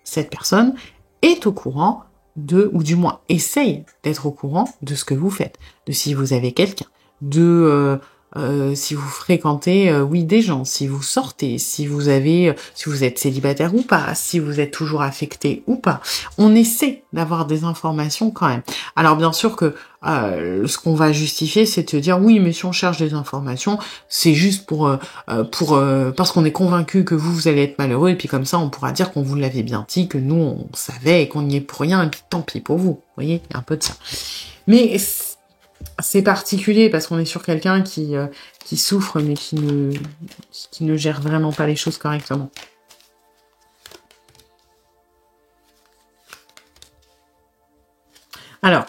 Cette personne est au courant ou du moins essaye d'être au courant de ce que vous faites, de si vous avez quelqu'un, de si vous fréquentez, des gens, si vous sortez, si vous êtes célibataire ou pas, si vous êtes toujours affecté ou pas. On essaie d'avoir des informations quand même. Alors bien sûr que ce qu'on va justifier, c'est de se dire oui, mais si on cherche des informations, c'est juste pour parce qu'on est convaincu que vous allez être malheureux, et puis comme ça, on pourra dire qu'on vous l'avait bien dit, que nous on savait et qu'on n'y est pour rien, et puis tant pis pour vous. Vous voyez, il y a un peu de ça. Mais c'est particulier parce qu'on est sur quelqu'un qui souffre mais qui ne gère vraiment pas les choses correctement. Alors,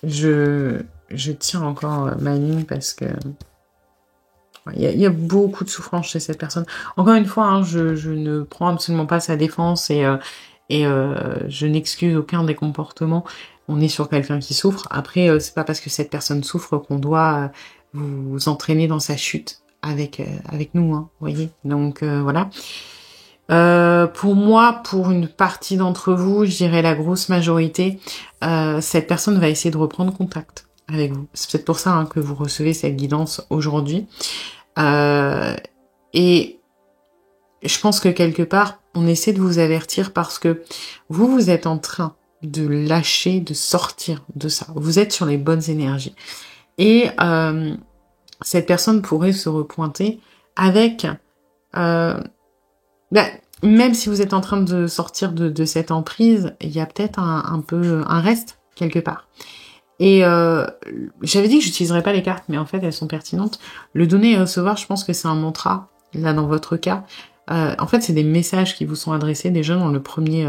je tiens encore ma ligne parce que il y a beaucoup de souffrance chez cette personne. Encore une fois, je ne prends absolument pas sa défense et je n'excuse aucun des comportements. On est sur quelqu'un qui souffre. Après, c'est pas parce que cette personne souffre qu'on doit vous entraîner dans sa chute avec nous, vous voyez. Donc voilà. Pour moi, pour une partie d'entre vous, je dirais la grosse majorité, cette personne va essayer de reprendre contact avec vous. C'est peut-être pour ça que vous recevez cette guidance aujourd'hui. Et je pense que quelque part, on essaie de vous avertir parce que vous êtes en train de lâcher, de sortir de ça. Vous êtes sur les bonnes énergies. Et cette personne pourrait se repointer avec... même si vous êtes en train de sortir de cette emprise, il y a peut-être un peu un reste quelque part. Et j'avais dit que j'utiliserais pas les cartes, mais en fait elles sont pertinentes. Le donner et recevoir, je pense que c'est un mantra, là dans votre cas. En fait, c'est des messages qui vous sont adressés déjà dans le premier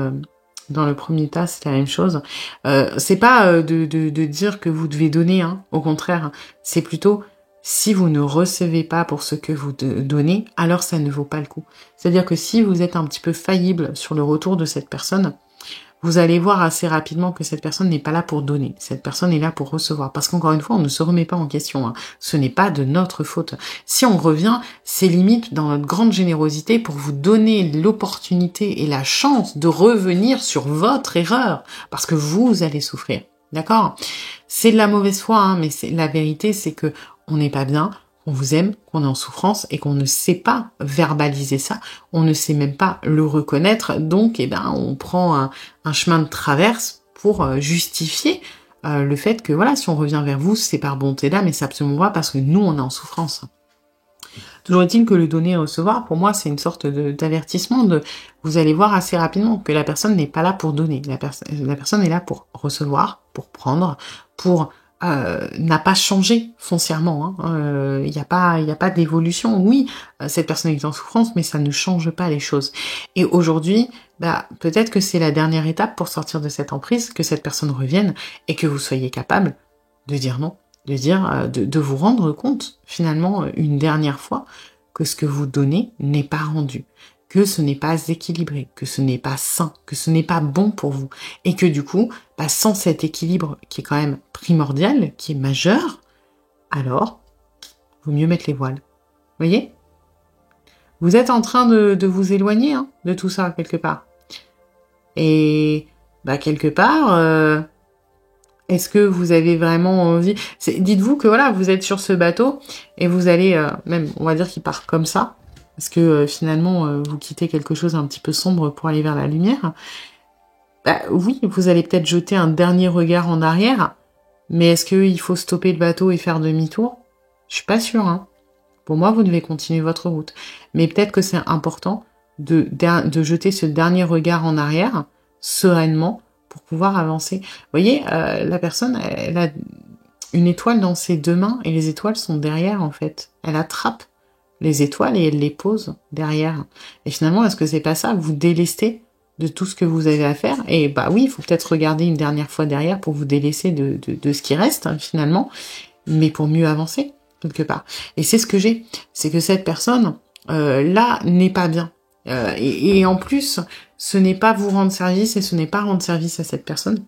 tas, c'est la même chose. C'est pas de dire que vous devez donner, au contraire. C'est plutôt si vous ne recevez pas pour ce que vous donnez, alors ça ne vaut pas le coup. C'est-à-dire que si vous êtes un petit peu faillible sur le retour de cette personne, vous allez voir assez rapidement que cette personne n'est pas là pour donner. Cette personne est là pour recevoir. Parce qu'encore une fois, on ne se remet pas en question. Ce n'est pas de notre faute. Si on revient, c'est limite dans notre grande générosité pour vous donner l'opportunité et la chance de revenir sur votre erreur. Parce que vous allez souffrir. D'accord ? C'est de la mauvaise foi, mais la vérité, c'est que on n'est pas bien, qu'on vous aime, qu'on est en souffrance et qu'on ne sait pas verbaliser ça, on ne sait même pas le reconnaître, donc on prend un chemin de traverse pour justifier le fait que voilà, si on revient vers vous, c'est par bonté d'âme, mais c'est absolument pas parce que nous on est en souffrance. Toujours est-il que le donner et recevoir, pour moi, c'est une sorte d'avertissement vous allez voir assez rapidement que la personne n'est pas là pour donner. La personne est là pour recevoir, pour prendre, pour n'a pas changé foncièrement. Il n'y a pas d'évolution. Oui, cette personne est en souffrance, mais ça ne change pas les choses. Et aujourd'hui, peut-être que c'est la dernière étape pour sortir de cette emprise, que cette personne revienne et que vous soyez capable de dire non, de vous rendre compte finalement une dernière fois que ce que vous donnez n'est pas rendu, que ce n'est pas équilibré, que ce n'est pas sain, que ce n'est pas bon pour vous, et que du coup, sans cet équilibre qui est quand même primordial, qui est majeur, alors, vaut mieux mettre les voiles. Vous voyez ? Vous êtes en train de vous éloigner de tout ça, quelque part. Et, quelque part, est-ce que vous avez vraiment envie... Dites-vous que voilà, vous êtes sur ce bateau, et vous allez, même, on va dire qu'il part comme ça, parce que finalement, vous quittez quelque chose un petit peu sombre pour aller vers la lumière. Oui, vous allez peut-être jeter un dernier regard en arrière, mais est-ce qu'il faut stopper le bateau et faire demi-tour ? Je suis pas sûre. Pour moi, vous devez continuer votre route. Mais peut-être que c'est important de jeter ce dernier regard en arrière, sereinement, pour pouvoir avancer. Vous voyez, la personne, elle a une étoile dans ses deux mains, et les étoiles sont derrière, en fait. Elle attrape les étoiles et elle les pose derrière. Et finalement, est-ce que c'est pas ça ? Vous délestez de tout ce que vous avez à faire. Et oui, il faut peut-être regarder une dernière fois derrière pour vous délaisser de ce qui reste, finalement, mais pour mieux avancer, quelque part. Et c'est ce que j'ai. C'est que cette personne, là, n'est pas bien. Et en plus, ce n'est pas vous rendre service et ce n'est pas rendre service à cette personne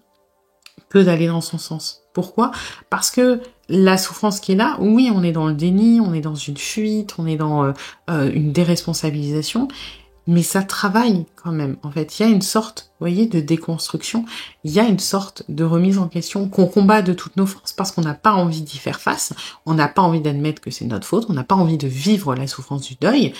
que d'aller dans son sens. Pourquoi ? Parce que la souffrance qui est là, oui, on est dans le déni, on est dans une fuite, on est dans une déresponsabilisation, mais ça travaille quand même. En fait, il y a une sorte, vous voyez, de déconstruction, il y a une sorte de remise en question qu'on combat de toutes nos forces parce qu'on n'a pas envie d'y faire face, on n'a pas envie d'admettre que c'est notre faute, on n'a pas envie de vivre la souffrance du deuil,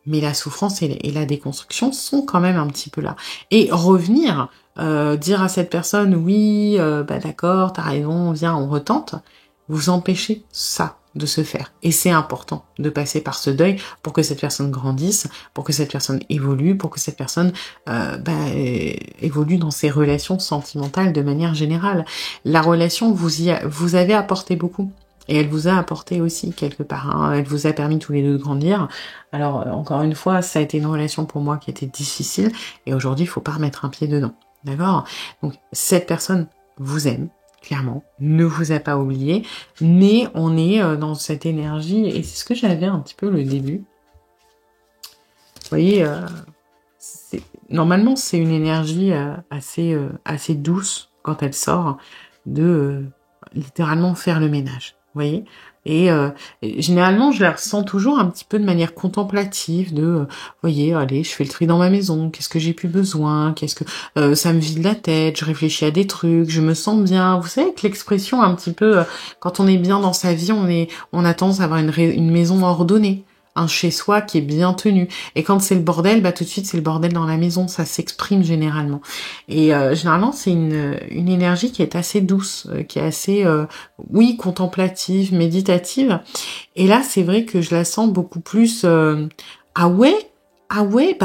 mais la souffrance et la déconstruction sont quand même un petit peu là. Et revenir, dire à cette personne, oui, d'accord, t'as raison, viens, on retente, vous empêchez ça de se faire. Et c'est important de passer par ce deuil pour que cette personne grandisse, pour que cette personne évolue, pour que cette personne évolue dans ses relations sentimentales de manière générale. La relation, vous avez apporté beaucoup. Et elle vous a apporté aussi quelque part. Elle vous a permis tous les deux de grandir. Alors, encore une fois, ça a été une relation pour moi qui était difficile. Et aujourd'hui, il faut pas remettre un pied dedans. D'accord ? Donc, cette personne vous aime, clairement, ne vous a pas oublié. Mais on est dans cette énergie. Et c'est ce que j'avais un petit peu le début. Vous voyez, normalement, c'est une énergie assez douce quand elle sort de littéralement faire le ménage. Vous voyez ? Et généralement, je la ressens toujours un petit peu de manière contemplative, vous voyez, allez, je fais le tri dans ma maison, qu'est-ce que j'ai plus besoin, qu'est-ce que ça me vide la tête, je réfléchis à des trucs, je me sens bien. Vous savez que l'expression un petit peu, quand on est bien dans sa vie, on a tendance à avoir une maison ordonnée, un chez-soi qui est bien tenu. Et quand c'est le bordel, tout de suite c'est le bordel dans la maison, ça s'exprime généralement. Et généralement c'est une énergie qui est assez douce, qui est assez, contemplative, méditative. Et là c'est vrai que je la sens beaucoup plus, ah ouais,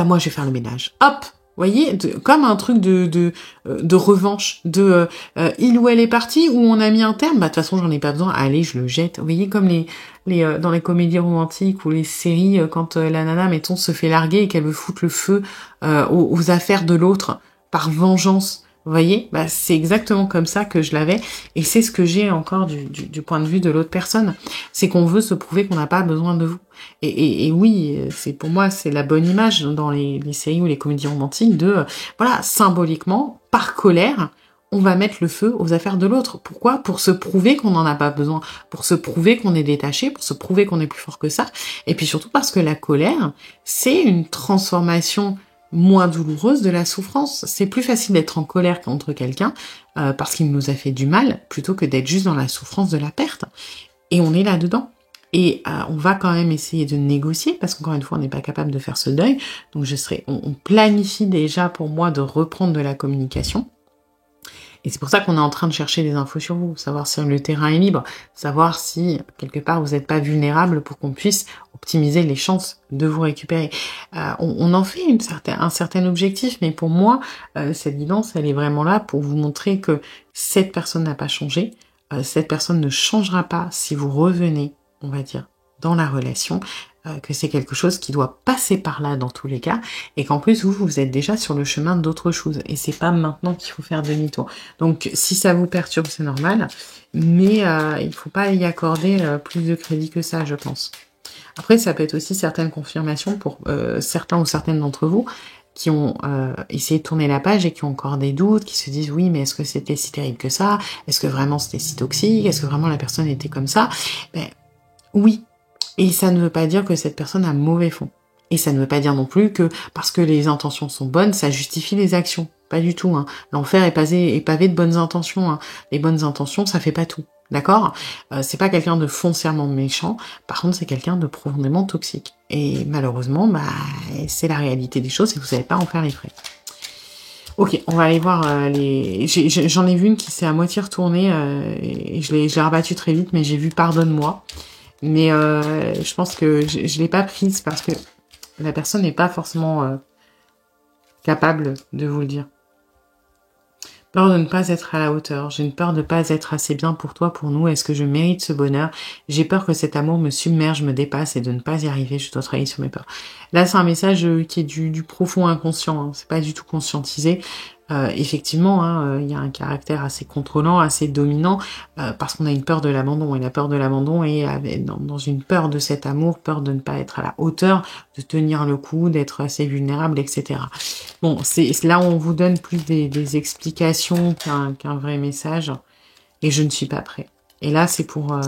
moi je vais faire le ménage. Hop, vous voyez, comme un truc de revanche, il ou elle est parti, ou on a mis un terme, de toute façon j'en ai pas besoin, allez, je le jette. Vous voyez, comme les dans les comédies romantiques ou les séries, quand la nana, mettons, se fait larguer et qu'elle veut foutre le feu aux affaires de l'autre par vengeance. Vous voyez, c'est exactement comme ça que je l'avais, et c'est ce que j'ai encore du point de vue de l'autre personne. C'est qu'on veut se prouver qu'on n'a pas besoin de vous. Et oui, pour moi, c'est la bonne image dans les séries ou les comédies romantiques symboliquement, par colère, on va mettre le feu aux affaires de l'autre. Pourquoi ? Pour se prouver qu'on n'en a pas besoin, pour se prouver qu'on est détaché, pour se prouver qu'on est plus fort que ça, et puis surtout parce que la colère, c'est une transformation moins douloureuse de la souffrance. C'est plus facile d'être en colère contre quelqu'un parce qu'il nous a fait du mal, plutôt que d'être juste dans la souffrance de la perte. Et on est là-dedans. Et on va quand même essayer de négocier, parce qu'encore une fois, on n'est pas capable de faire ce deuil. Donc on planifie déjà pour moi de reprendre de la communication. Et c'est pour ça qu'on est en train de chercher des infos sur vous, savoir si le terrain est libre, savoir si, quelque part, vous n'êtes pas vulnérable pour qu'on puisse optimiser les chances de vous récupérer. On en fait un certain objectif, mais pour moi, cette guidance, elle est vraiment là pour vous montrer que cette personne n'a pas changé, cette personne ne changera pas si vous revenez, on va dire, dans la relation, que c'est quelque chose qui doit passer par là dans tous les cas, et qu'en plus vous êtes déjà sur le chemin d'autre chose, et c'est pas maintenant qu'il faut faire demi-tour. Donc si ça vous perturbe, c'est normal, mais il faut pas y accorder plus de crédit que ça, je pense. Après, ça peut être aussi certaines confirmations pour certains ou certaines d'entre vous qui ont essayé de tourner la page et qui ont encore des doutes, qui se disent oui, mais est-ce que c'était si terrible que ça? Est-ce que vraiment c'était si toxique? Est-ce que vraiment la personne était comme ça? Ben oui. Et ça ne veut pas dire que cette personne a mauvais fond. Et ça ne veut pas dire non plus que parce que les intentions sont bonnes, ça justifie les actions. Pas du tout. Hein. L'enfer est pavé de bonnes intentions. Hein. Les bonnes intentions, ça fait pas tout. D'accord? C'est pas quelqu'un de foncièrement méchant. Par contre, c'est quelqu'un de profondément toxique. Et malheureusement, c'est la réalité des choses et vous savez pas en faire les frais. Ok, on va aller voir J'en ai vu une qui s'est à moitié retournée et je l'ai rabattue très vite, mais j'ai vu Pardonne-moi. Mais je pense que je l'ai pas prise parce que la personne n'est pas forcément capable de vous le dire. Peur de ne pas être à la hauteur. J'ai une peur de ne pas être assez bien pour toi, pour nous. Est-ce que je mérite ce bonheur? J'ai peur que cet amour me submerge, me dépasse et de ne pas y arriver. Je dois travailler sur mes peurs. Là, c'est un message qui est du profond inconscient. Hein. C'est pas du tout conscientisé. Effectivement, hein, y a un caractère assez contrôlant, assez dominant, parce qu'on a une peur de l'abandon. Et la peur de l'abandon est dans une peur de cet amour, peur de ne pas être à la hauteur, de tenir le coup, d'être assez vulnérable, etc. Bon, c'est là où on vous donne plus des explications qu'un vrai message. Et je ne suis pas prêt. Et là, c'est pour...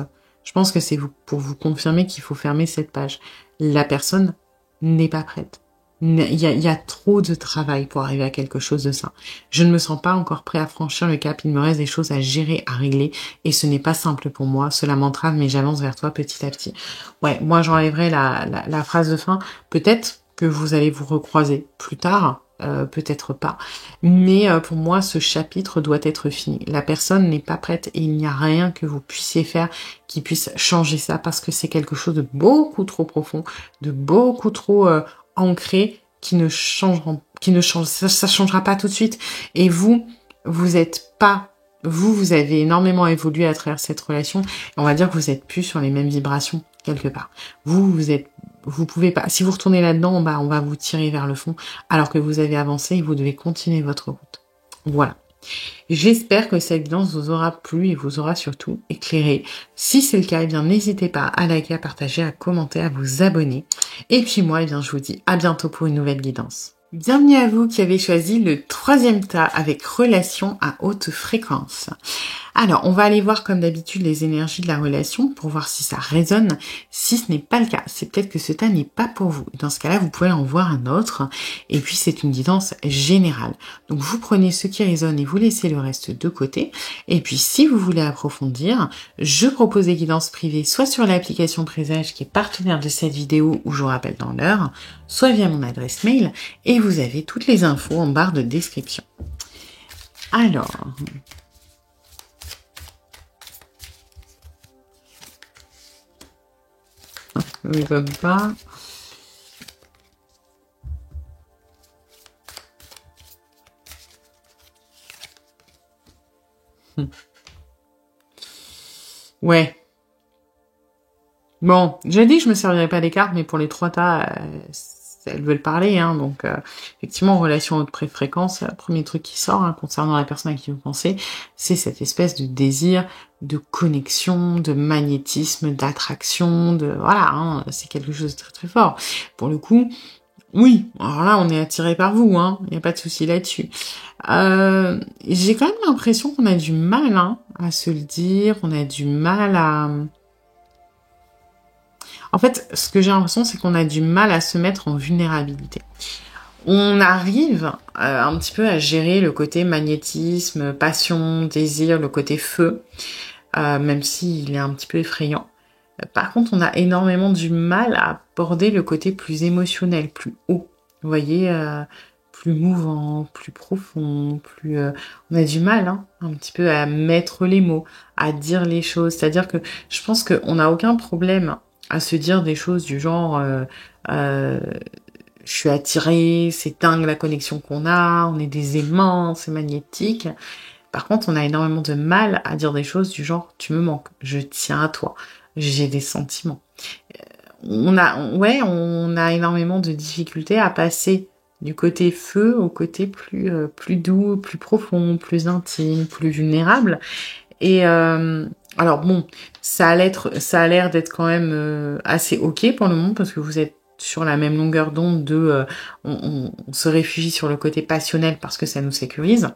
je pense que c'est pour vous confirmer qu'il faut fermer cette page. La personne n'est pas prête. Il y a trop de travail pour arriver à quelque chose de ça. Je ne me sens pas encore prêt à franchir le cap. Il me reste des choses à gérer, à régler. Et ce n'est pas simple pour moi. Cela m'entrave, mais j'avance vers toi petit à petit. Ouais, moi j'enlèverai la phrase de fin. Peut-être que vous allez vous recroiser plus tard. Peut-être pas. Mais pour moi, ce chapitre doit être fini. La personne n'est pas prête et il n'y a rien que vous puissiez faire qui puisse changer ça parce que c'est quelque chose de beaucoup trop profond, de beaucoup trop ancré qui ne changera, ça changera pas tout de suite. Et vous êtes pas, vous avez énormément évolué à travers cette relation. Et on va dire que vous êtes plus sur les mêmes vibrations quelque part. Vous pouvez pas, si vous retournez là-dedans, on va vous tirer vers le fond, alors que vous avez avancé et vous devez continuer votre route. Voilà. J'espère que cette guidance vous aura plu et vous aura surtout éclairé. Si c'est le cas, eh bien, n'hésitez pas à liker, à partager, à commenter, à vous abonner. Et puis moi, eh bien, je vous dis à bientôt pour une nouvelle guidance. Bienvenue à vous qui avez choisi le 3e tas avec relation à haute fréquence. Alors, on va aller voir comme d'habitude les énergies de la relation pour voir si ça résonne. Si ce n'est pas le cas, c'est peut-être que ce tas n'est pas pour vous. Dans ce cas-là, vous pouvez en voir un autre. Et puis, c'est une guidance générale. Donc, vous prenez ce qui résonne et vous laissez le reste de côté. Et puis, si vous voulez approfondir, je propose des guidances privées, soit sur l'application Présage qui est partenaire de cette vidéo où je vous rappelle dans l'heure, soit via mon adresse mail. Et vous avez toutes les infos en barre de description. Alors... ne veut pas. Ouais. Bon, j'ai dit que je me servirais pas des cartes, mais pour les 3 tas, elles veulent parler, hein, donc effectivement, en relation à haute fréquence, le premier truc qui sort concernant la personne à qui vous pensez, c'est cette espèce de désir de connexion, de magnétisme, d'attraction, voilà, c'est quelque chose de très très fort. Pour le coup, oui, alors là, on est attiré par vous, il n'y a pas de souci là-dessus. J'ai quand même l'impression qu'on a du mal à se le dire, on a du mal à... En fait, ce que j'ai l'impression, c'est qu'on a du mal à se mettre en vulnérabilité. On arrive un petit peu à gérer le côté magnétisme, passion, désir, le côté feu, même s'il est un petit peu effrayant. Par contre, on a énormément du mal à aborder le côté plus émotionnel, plus haut. Vous voyez, plus mouvant, plus profond, plus... on a du mal, hein, un petit peu à mettre les mots, à dire les choses. C'est-à-dire que je pense qu'on n'a aucun problème à se dire des choses du genre... je suis attirée, c'est dingue la connexion qu'on a, on est des aimants, c'est magnétique. Par contre, on a énormément de mal à dire des choses du genre tu me manques, je tiens à toi, j'ai des sentiments. On a énormément de difficultés à passer du côté feu au côté plus doux, plus profond, plus intime, plus vulnérable. Et alors bon, ça a l'air d'être quand même assez ok pour le moment parce que vous êtes sur la même longueur d'onde on se réfugie sur le côté passionnel parce que ça nous sécurise.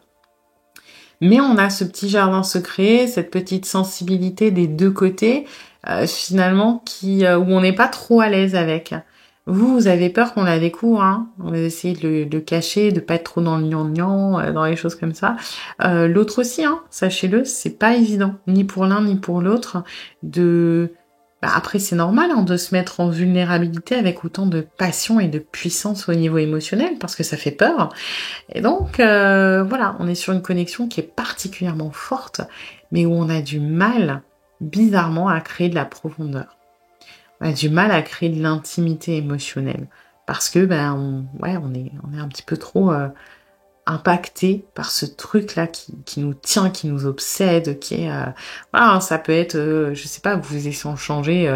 Mais on a ce petit jardin secret, cette petite sensibilité des deux côtés, finalement, où on n'est pas trop à l'aise avec. Vous avez peur qu'on la découvre, hein. On va essayer de le cacher, de pas être trop dans le gnangnan, dans les choses comme ça. L'autre aussi, hein, sachez-le, c'est pas évident, ni pour l'un ni pour l'autre, après, c'est normal hein, de se mettre en vulnérabilité avec autant de passion et de puissance au niveau émotionnel, parce que ça fait peur. Et donc, voilà, on est sur une connexion qui est particulièrement forte, mais où on a du mal, bizarrement, à créer de la profondeur. On a du mal à créer de l'intimité émotionnelle. Parce que, on est un petit peu trop impacté par ce truc-là qui nous tient, qui nous obsède, qui est... ça peut être, je sais pas, vous échangez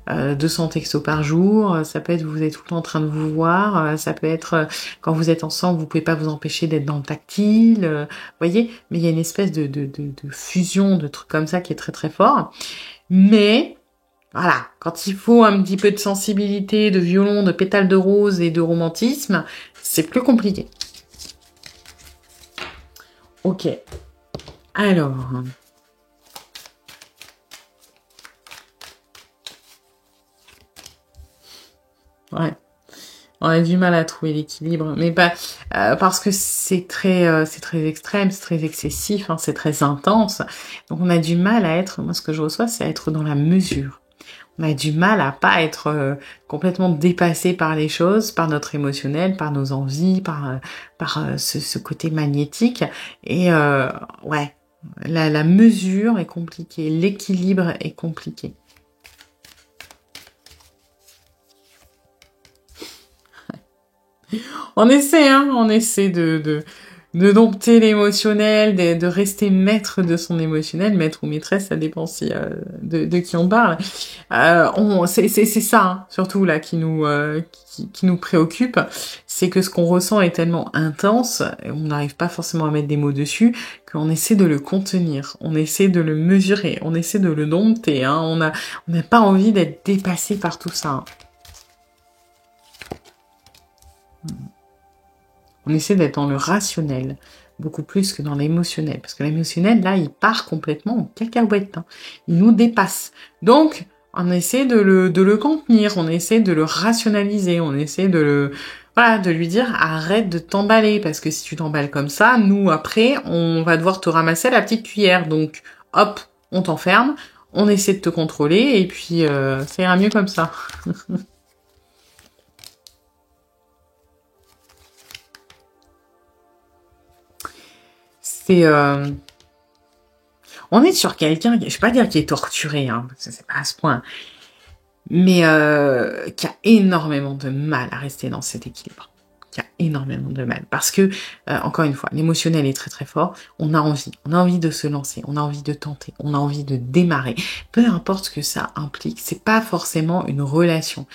200 textos par jour, ça peut être vous êtes tout le temps en train de vous voir, ça peut être quand vous êtes ensemble, vous pouvez pas vous empêcher d'être dans le tactile, vous voyez, mais il y a une espèce de fusion, de trucs comme ça qui est très très fort. Mais... voilà, quand il faut un petit peu de sensibilité, de violon, de pétales de rose et de romantisme, c'est plus compliqué. Ok. Alors. Ouais. On a du mal à trouver l'équilibre, mais pas parce que c'est très extrême, c'est très excessif, hein, c'est très intense. Donc on a du mal à être, moi ce que je reçois, c'est à être dans la mesure. On a du mal à pas être complètement dépassé par les choses, par notre émotionnel, par nos envies, par ce côté magnétique. Et ouais, la mesure est compliquée, l'équilibre est compliqué. On essaie de dompter l'émotionnel, de rester maître de son émotionnel, maître ou maîtresse, ça dépend si de qui on parle. C'est ça, hein, surtout là, qui nous préoccupe, c'est que ce qu'on ressent est tellement intense, et on n'arrive pas forcément à mettre des mots dessus, qu'on essaie de le contenir, on essaie de le mesurer, on essaie de le dompter, hein, on n'a pas envie d'être dépassé par tout ça. Hein. On essaie d'être dans le rationnel, beaucoup plus que dans l'émotionnel. Parce que l'émotionnel, là, il part complètement en cacahuète. Hein. Il nous dépasse. Donc, on essaie de le contenir, on essaie de le rationaliser, on essaie de lui dire arrête de t'emballer. Parce que si tu t'emballes comme ça, nous, après, on va devoir te ramasser à la petite cuillère. Donc, hop, on t'enferme, on essaie de te contrôler, et puis ça ira mieux comme ça. On est sur quelqu'un, je vais pas dire qui est torturé, hein, parce que c'est pas à ce point, mais qui a énormément de mal à rester dans cet équilibre. Qui a énormément de mal. Parce que, encore une fois, l'émotionnel est très très fort, on a envie de se lancer, on a envie de tenter, on a envie de démarrer. Peu importe ce que ça implique, c'est pas forcément une relation.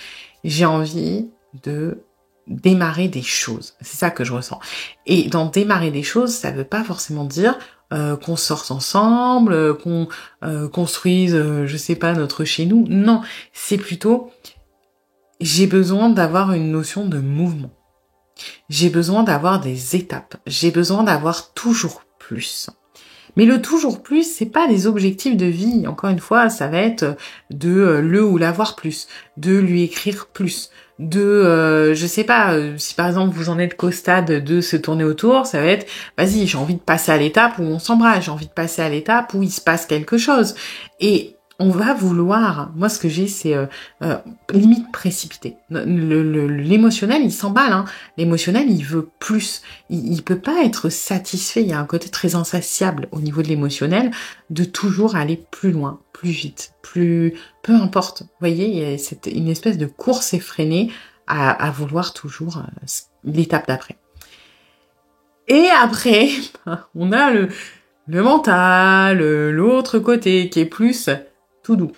J'ai envie de démarrer des choses. C'est ça que je ressens. Et dans démarrer des choses, ça veut pas forcément dire qu'on sorte ensemble, qu'on construise, je sais pas, notre chez nous. Non, c'est plutôt j'ai besoin d'avoir une notion de mouvement. J'ai besoin d'avoir des étapes. J'ai besoin d'avoir toujours plus. Mais le toujours plus, c'est pas des objectifs de vie. Encore une fois, ça va être de le ou l'avoir plus, de lui écrire plus, je sais pas, si par exemple vous en êtes qu'au stade de se tourner autour, ça va être, vas-y, j'ai envie de passer à l'étape où on s'embrasse, j'ai envie de passer à l'étape où il se passe quelque chose. Et on va vouloir, moi ce que j'ai c'est limite précipité. L'émotionnel il s'emballe, hein. L'émotionnel il veut plus, il peut pas être satisfait, il y a un côté très insatiable au niveau de l'émotionnel, de toujours aller plus loin, plus vite, peu importe, vous voyez, c'est une espèce de course effrénée à vouloir toujours l'étape d'après. Et après, on a le mental, l'autre côté qui est plus tout doux.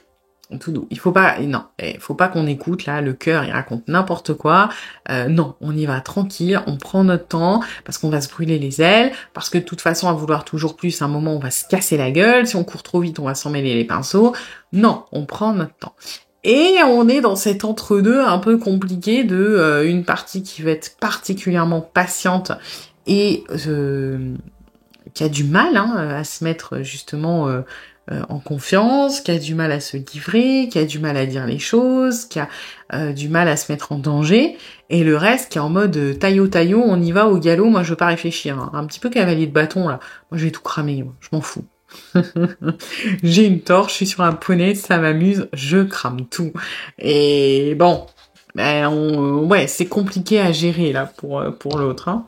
Tout doux. Il faut pas qu'on écoute là, le cœur il raconte n'importe quoi. Non, on y va tranquille, on prend notre temps parce qu'on va se brûler les ailes, parce que de toute façon à vouloir toujours plus, à un moment on va se casser la gueule. Si on court trop vite, on va s'en mêler les pinceaux. Non, on prend notre temps. Et on est dans cet entre-deux un peu compliqué de une partie qui va être particulièrement patiente et qui a du mal à se mettre justement en confiance, qui a du mal à se livrer, qui a du mal à dire les choses, qui a du mal à se mettre en danger, et le reste qui est en mode taillot, on y va au galop, moi je veux pas réfléchir, hein. Un petit peu cavalier de bâton là, moi je vais tout cramer, moi. Je m'en fous. J'ai une torche, je suis sur un poney, ça m'amuse, je crame tout. Et bon, ben ouais, c'est compliqué à gérer là pour l'autre, hein.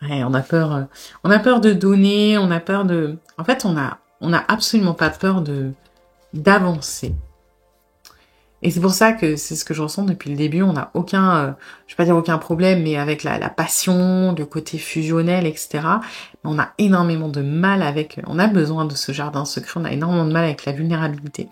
Ouais, on a peur de donner, on a peur de... En fait, on a absolument pas peur d'avancer. Et c'est pour ça que c'est ce que je ressens depuis le début. On n'a aucun, je vais pas dire aucun problème, mais avec la passion, le côté fusionnel, etc. On a énormément de mal avec... On a besoin de ce jardin secret, on a énormément de mal avec la vulnérabilité.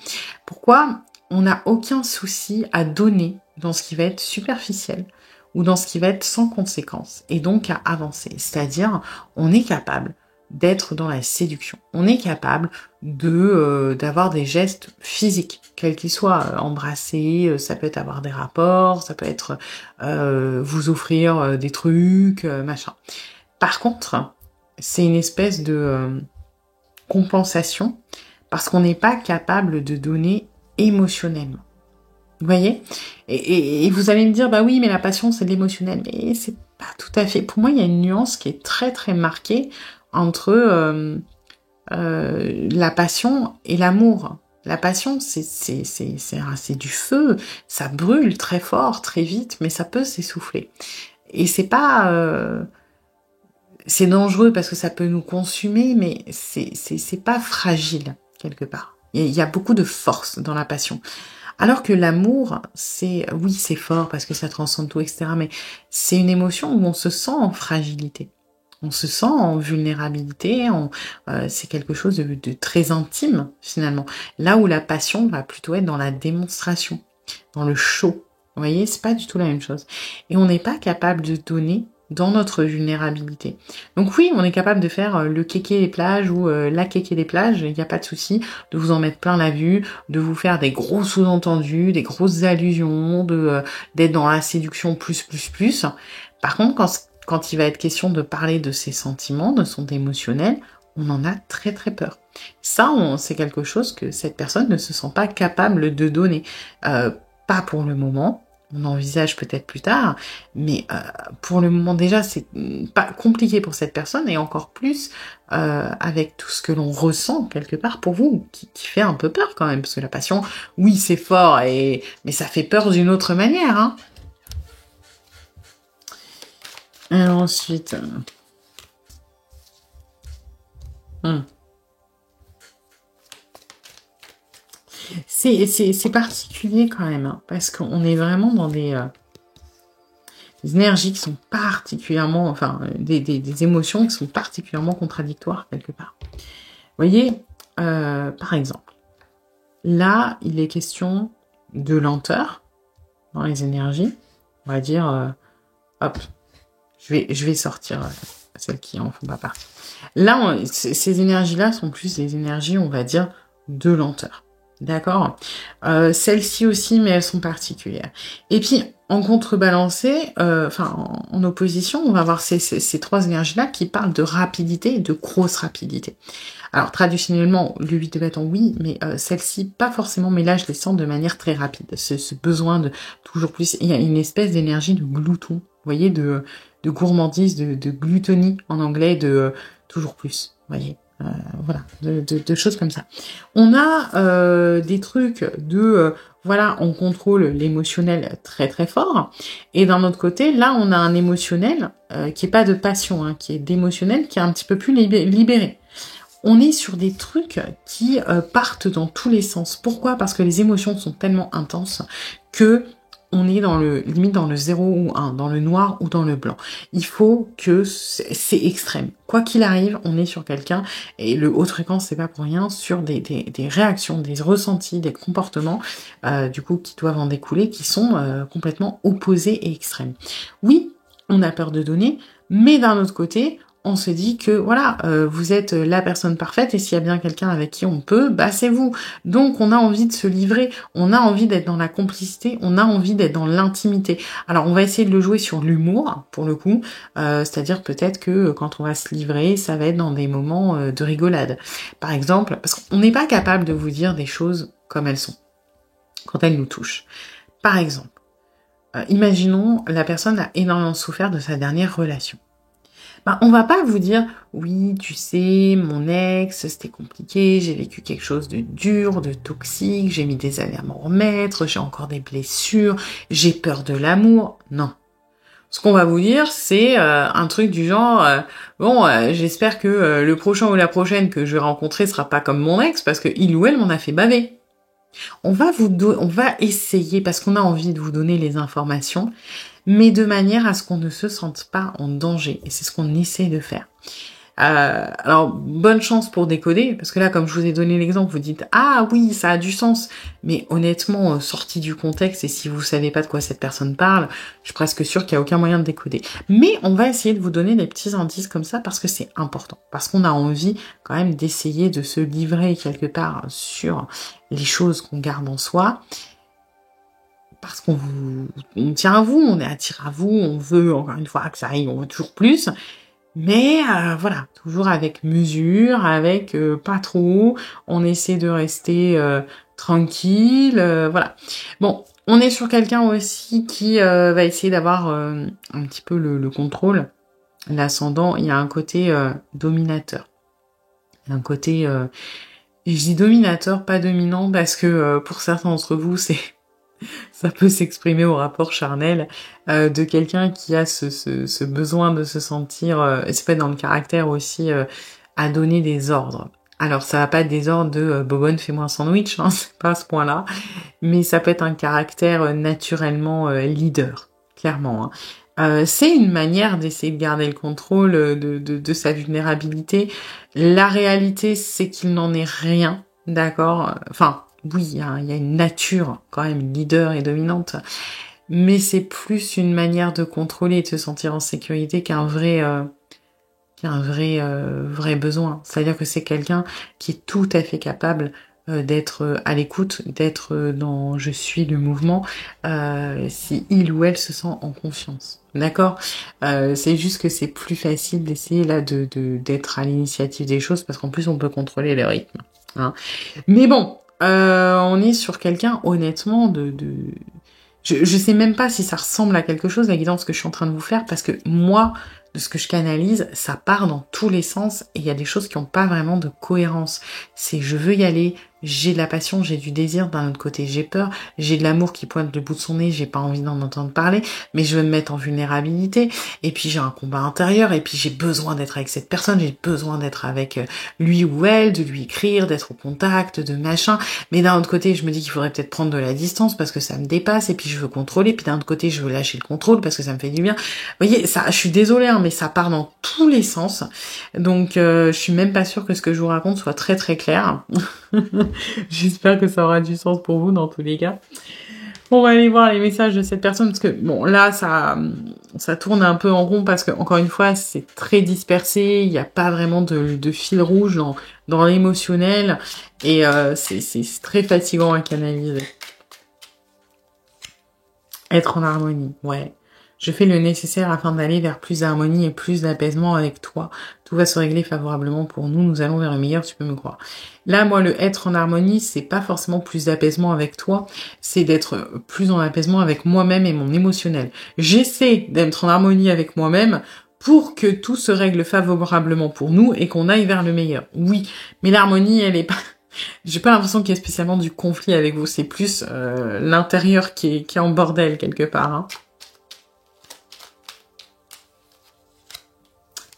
Pourquoi on n'a aucun souci à donner dans ce qui va être superficiel ou dans ce qui va être sans conséquence, et donc à avancer. C'est-à-dire, on est capable d'être dans la séduction. On est capable d'avoir des gestes physiques, quels qu'ils soient, embrasser, ça peut être avoir des rapports, ça peut être vous offrir des trucs, machin. Par contre, c'est une espèce de compensation, parce qu'on n'est pas capable de donner émotionnellement. Vous voyez, et vous allez me dire, bah oui, mais la passion, c'est de l'émotionnel. Mais c'est pas tout à fait. Pour moi, il y a une nuance qui est très, très marquée entre la passion et l'amour. La passion, c'est du feu. Ça brûle très fort, très vite, mais ça peut s'essouffler. Et c'est pas... c'est dangereux parce que ça peut nous consumer, mais c'est pas fragile, quelque part. Il y a beaucoup de force dans la passion. Alors que l'amour, oui, c'est fort parce que ça transcende tout, etc. Mais c'est une émotion où on se sent en fragilité. On se sent en vulnérabilité, c'est quelque chose de très intime, finalement. Là où la passion va plutôt être dans la démonstration, dans le show. Vous voyez, c'est pas du tout la même chose. Et on n'est pas capable de donner dans notre vulnérabilité. Donc oui, on est capable de faire le kéké des plages ou la kéké des plages, il n'y a pas de souci, de vous en mettre plein la vue, de vous faire des gros sous-entendus, des grosses allusions, d'être dans la séduction plus. Par contre, quand il va être question de parler de ses sentiments, de son émotionnel, on en a très très peur. Ça, c'est quelque chose que cette personne ne se sent pas capable de donner. Pas pour le moment, on envisage peut-être plus tard, mais pour le moment déjà c'est pas compliqué pour cette personne, et encore plus avec tout ce que l'on ressent quelque part pour vous, qui fait un peu peur quand même, parce que la passion, oui c'est fort, mais ça fait peur d'une autre manière, hein. Alors ensuite... C'est particulier quand même, hein, parce qu'on est vraiment dans des énergies qui sont particulièrement, enfin, des émotions qui sont particulièrement contradictoires quelque part. Vous voyez, par exemple, là, il est question de lenteur dans les énergies. On va dire, hop, je vais sortir celles qui en font pas partie. Là, ces énergies-là sont plus des énergies, on va dire, de lenteur. D'accord. Celles-ci aussi, mais elles sont particulières. Et puis, en contrebalancé, en opposition, on va avoir ces trois énergies-là qui parlent de rapidité et de grosse rapidité. Alors, traditionnellement, le 8 de bâton, oui, mais celle-ci, pas forcément, mais là, je les sens de manière très rapide. Ce besoin de toujours plus. Il y a une espèce d'énergie de glouton, vous voyez, de gourmandise, de glutonie en anglais, toujours plus, vous voyez. Voilà, de choses comme ça. On a des trucs de voilà, on contrôle l'émotionnel très très fort, et d'un autre côté, là, on a un émotionnel qui est pas de passion, hein, qui est d'émotionnel, qui est un petit peu plus libéré. On est sur des trucs qui partent dans tous les sens. Pourquoi? Parce que les émotions sont tellement intenses que on est limite dans le 0 ou 1, dans le noir ou dans le blanc. Il faut que c'est extrême. Quoi qu'il arrive, on est sur quelqu'un, et le haute fréquence, c'est pas pour rien, sur des réactions, des ressentis, des comportements, du coup, qui doivent en découler, qui sont complètement opposés et extrêmes. Oui, on a peur de donner, mais d'un autre côté, on se dit que voilà, vous êtes la personne parfaite, et s'il y a bien quelqu'un avec qui on peut, bah c'est vous. Donc on a envie de se livrer, on a envie d'être dans la complicité, on a envie d'être dans l'intimité. Alors on va essayer de le jouer sur l'humour, pour le coup, c'est-à-dire peut-être que quand on va se livrer, ça va être dans des moments de rigolade. Par exemple, parce qu'on n'est pas capable de vous dire des choses comme elles sont, quand elles nous touchent. Par exemple, imaginons la personne a énormément souffert de sa dernière relation. Bah, on va pas vous dire, oui, tu sais, mon ex, c'était compliqué, j'ai vécu quelque chose de dur, de toxique, j'ai mis des années à m'en remettre, j'ai encore des blessures, j'ai peur de l'amour. Non. Ce qu'on va vous dire, c'est un truc du genre, j'espère que le prochain ou la prochaine que je vais rencontrer sera pas comme mon ex, parce que il ou elle m'en a fait baver. On va essayer, parce qu'on a envie de vous donner les informations, mais de manière à ce qu'on ne se sente pas en danger. Et c'est ce qu'on essaie de faire. Alors, bonne chance pour décoder, parce que là, comme je vous ai donné l'exemple, vous dites « Ah oui, ça a du sens !» Mais honnêtement, sorti du contexte, et si vous savez pas de quoi cette personne parle, je suis presque sûre qu'il n'y a aucun moyen de décoder. Mais on va essayer de vous donner des petits indices comme ça, parce que c'est important. Parce qu'on a envie, quand même, d'essayer de se livrer quelque part sur les choses qu'on garde en soi, parce qu'on tient à vous, on est attiré à vous, on veut, encore une fois, que ça arrive, on veut toujours plus. Mais voilà, toujours avec mesure, avec pas trop, on essaie de rester tranquille, voilà. Bon, on est sur quelqu'un aussi qui va essayer d'avoir un petit peu le contrôle, l'ascendant. Il y a un côté dominateur, il y a un côté, et je dis dominateur, pas dominant, parce que pour certains d'entre vous, ça peut s'exprimer au rapport charnel de quelqu'un qui a ce besoin de se sentir, et c'est pas dans le caractère aussi, à donner des ordres. Alors ça va pas être des ordres de Bobonne, fais-moi un sandwich, hein, c'est pas à ce point-là, mais ça peut être un caractère naturellement leader, clairement. Hein. C'est une manière d'essayer de garder le contrôle de sa vulnérabilité. La réalité, c'est qu'il n'en est rien, d'accord. Enfin, oui, il y a une nature quand même leader et dominante, mais c'est plus une manière de contrôler et de se sentir en sécurité qu'un vrai besoin. C'est-à-dire que c'est quelqu'un qui est tout à fait capable d'être à l'écoute, d'être dans je suis le mouvement, si il ou elle se sent en confiance. D'accord. C'est juste que c'est plus facile d'essayer là d'être à l'initiative des choses, parce qu'en plus on peut contrôler le rythme. Hein. Mais bon. On est sur quelqu'un, honnêtement, je sais même pas si ça ressemble à quelque chose, la guidance que je suis en train de vous faire, parce que moi, de ce que je canalise, ça part dans tous les sens, et il y a des choses qui n'ont pas vraiment de cohérence. C'est je veux y aller, j'ai de la passion, j'ai du désir, d'un autre côté j'ai peur, j'ai de l'amour qui pointe le bout de son nez, j'ai pas envie d'en entendre parler, mais je veux me mettre en vulnérabilité, et puis j'ai un combat intérieur, et puis j'ai besoin d'être avec cette personne, j'ai besoin d'être avec lui ou elle, de lui écrire, d'être au contact, de machin, mais d'un autre côté je me dis qu'il faudrait peut-être prendre de la distance parce que ça me dépasse, et puis je veux contrôler, puis d'un autre côté je veux lâcher le contrôle parce que ça me fait du bien. Vous voyez, ça, je suis désolée, hein, mais ça part dans tous les sens, donc je suis même pas sûre que ce que je vous raconte soit très très clair. J'espère que ça aura du sens pour vous dans tous les cas. On va aller voir les messages de cette personne, parce que bon, là ça tourne un peu en rond, parce que encore une fois c'est très dispersé, il n'y a pas vraiment de fil rouge dans l'émotionnel, et c'est très fatigant à canaliser. Être en harmonie, ouais. Je fais le nécessaire afin d'aller vers plus d'harmonie et plus d'apaisement avec toi. Tout va se régler favorablement pour nous. Nous allons vers le meilleur, tu peux me croire. Là, moi, le être en harmonie, c'est pas forcément plus d'apaisement avec toi. C'est d'être plus en apaisement avec moi-même et mon émotionnel. J'essaie d'être en harmonie avec moi-même pour que tout se règle favorablement pour nous et qu'on aille vers le meilleur. Oui, mais l'harmonie, elle est pas... J'ai pas l'impression qu'il y ait spécialement du conflit avec vous, c'est plus l'intérieur qui est en bordel quelque part. Hein.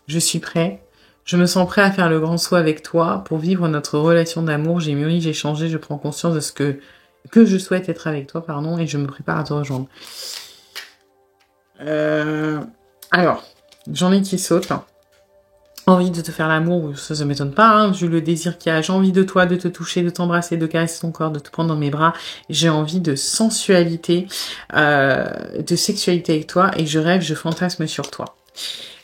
Je suis prêt. Je me sens prêt à faire le grand saut avec toi pour vivre notre relation d'amour. J'ai mûri, j'ai changé, je prends conscience de ce que je souhaite être avec toi, pardon, et je me prépare à te rejoindre. Alors, j'en ai qui sautent. Envie de te faire l'amour, ça m'étonne pas, hein, vu le désir qu'il y a. J'ai envie de toi, de te toucher, de t'embrasser, de caresser ton corps, de te prendre dans mes bras. J'ai envie de sensualité, de sexualité avec toi, et je rêve, je fantasme sur toi.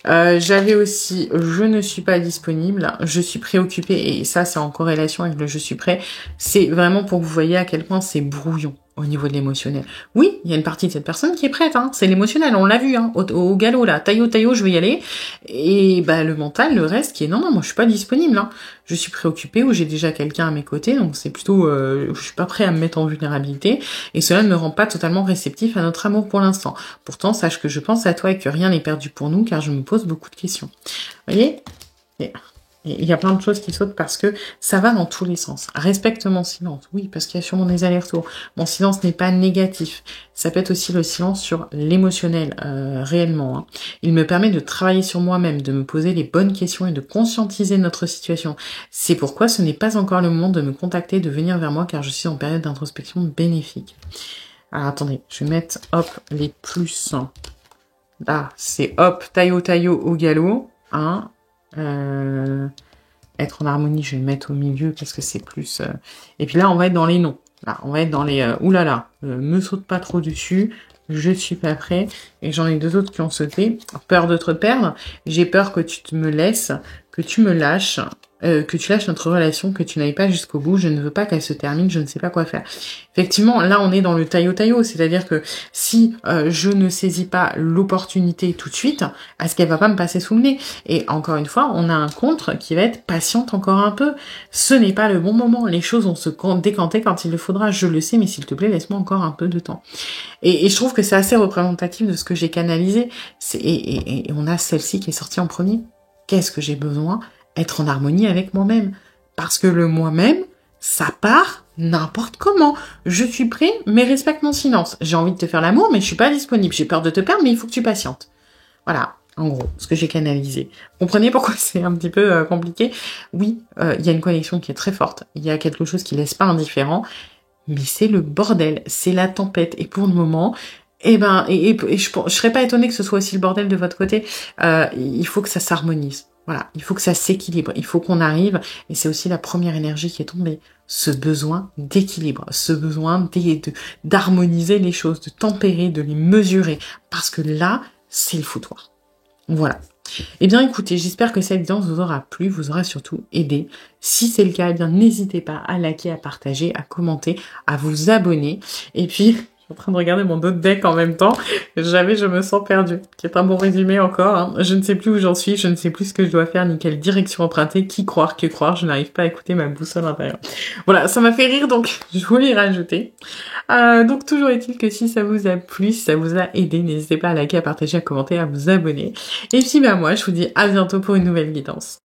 J'avais aussi, je ne suis pas disponible, je suis préoccupée, et ça c'est en corrélation avec le je suis prêt. C'est vraiment pour que vous voyez à quel point c'est brouillon au niveau de l'émotionnel. Oui, il y a une partie de cette personne qui est prête, hein. C'est l'émotionnel, on l'a vu, hein, au galop là, taillot, je vais y aller. Et bah le mental, le reste qui est non, moi je suis pas disponible, hein. Je suis préoccupée ou j'ai déjà quelqu'un à mes côtés, donc c'est plutôt, je suis pas prêt à me mettre en vulnérabilité, et cela ne me rend pas totalement réceptif à notre amour pour l'instant. Pourtant, sache que je pense à toi et que rien n'est perdu pour nous, car je me pose beaucoup de questions. Vous voyez ? Il y a plein de choses qui sautent parce que ça va dans tous les sens. Respecte mon silence. Oui, parce qu'il y a sûrement des allers-retours. Mon silence n'est pas négatif. Ça peut être aussi le silence sur l'émotionnel, réellement. Hein. Il me permet de travailler sur moi-même, de me poser les bonnes questions et de conscientiser notre situation. C'est pourquoi ce n'est pas encore le moment de me contacter, de venir vers moi, car je suis en période d'introspection bénéfique. Alors attendez, je vais mettre, hop, les plus. Là, c'est hop, taillot au galop. Hein. Être en harmonie, je vais le mettre au milieu parce que c'est plus... Et puis là, on va être dans les noms. Là, on va être dans les... oulala, me saute pas trop dessus, je suis pas prêt. Et j'en ai deux autres qui ont sauté. Peur de te perdre. J'ai peur que tu me laisses, que tu me lâches, que tu lâches notre relation, que tu n'ailles pas jusqu'au bout. Je ne veux pas qu'elle se termine, je ne sais pas quoi faire. Effectivement, là, on est dans le taillot. C'est-à-dire que si je ne saisis pas l'opportunité tout de suite, est-ce qu'elle va pas me passer sous le nez? Et encore une fois, on a un contre qui va être patiente encore un peu. Ce n'est pas le bon moment. Les choses vont se décanter quand il le faudra. Je le sais, mais s'il te plaît, laisse-moi encore un peu de temps. Et je trouve que c'est assez représentatif de ce que j'ai canalisé. Et on a celle-ci qui est sortie en premier. Qu'est-ce que j'ai besoin? Être en harmonie avec moi-même. Parce que le moi-même, ça part n'importe comment. Je suis prêt, mais respecte mon silence. J'ai envie de te faire l'amour, mais je suis pas disponible. J'ai peur de te perdre, mais il faut que tu patientes. Voilà, en gros, ce que j'ai canalisé. Comprenez pourquoi c'est un petit peu compliqué? Oui, il y a une connexion qui est très forte. Il y a quelque chose qui laisse pas indifférent. Mais c'est le bordel, c'est la tempête. Et pour le moment, et je serais pas étonnée que ce soit aussi le bordel de votre côté. Il faut que ça s'harmonise. Voilà, il faut que ça s'équilibre. Il faut qu'on arrive. Et c'est aussi la première énergie qui est tombée. Ce besoin d'équilibre, ce besoin d'harmoniser les choses, de tempérer, de les mesurer. Parce que là, c'est le foutoir. Voilà. Eh bien écoutez, j'espère que cette vidéo vous aura plu, vous aura surtout aidé. Si c'est le cas, eh bien n'hésitez pas à liker, à partager, à commenter, à vous abonner. Et puis, je suis en train de regarder mon autre deck en même temps. Je me sens perdue. Qui est un bon résumé encore. Hein. Je ne sais plus où j'en suis, je ne sais plus ce que je dois faire, ni quelle direction emprunter, qui croire, que croire. Je n'arrive pas à écouter ma boussole intérieure. Voilà, ça m'a fait rire, donc je voulais y rajouter. Donc toujours est-il que si ça vous a plu, si ça vous a aidé, n'hésitez pas à liker, à partager, à commenter, à vous abonner. Et puis moi je vous dis à bientôt pour une nouvelle guidance.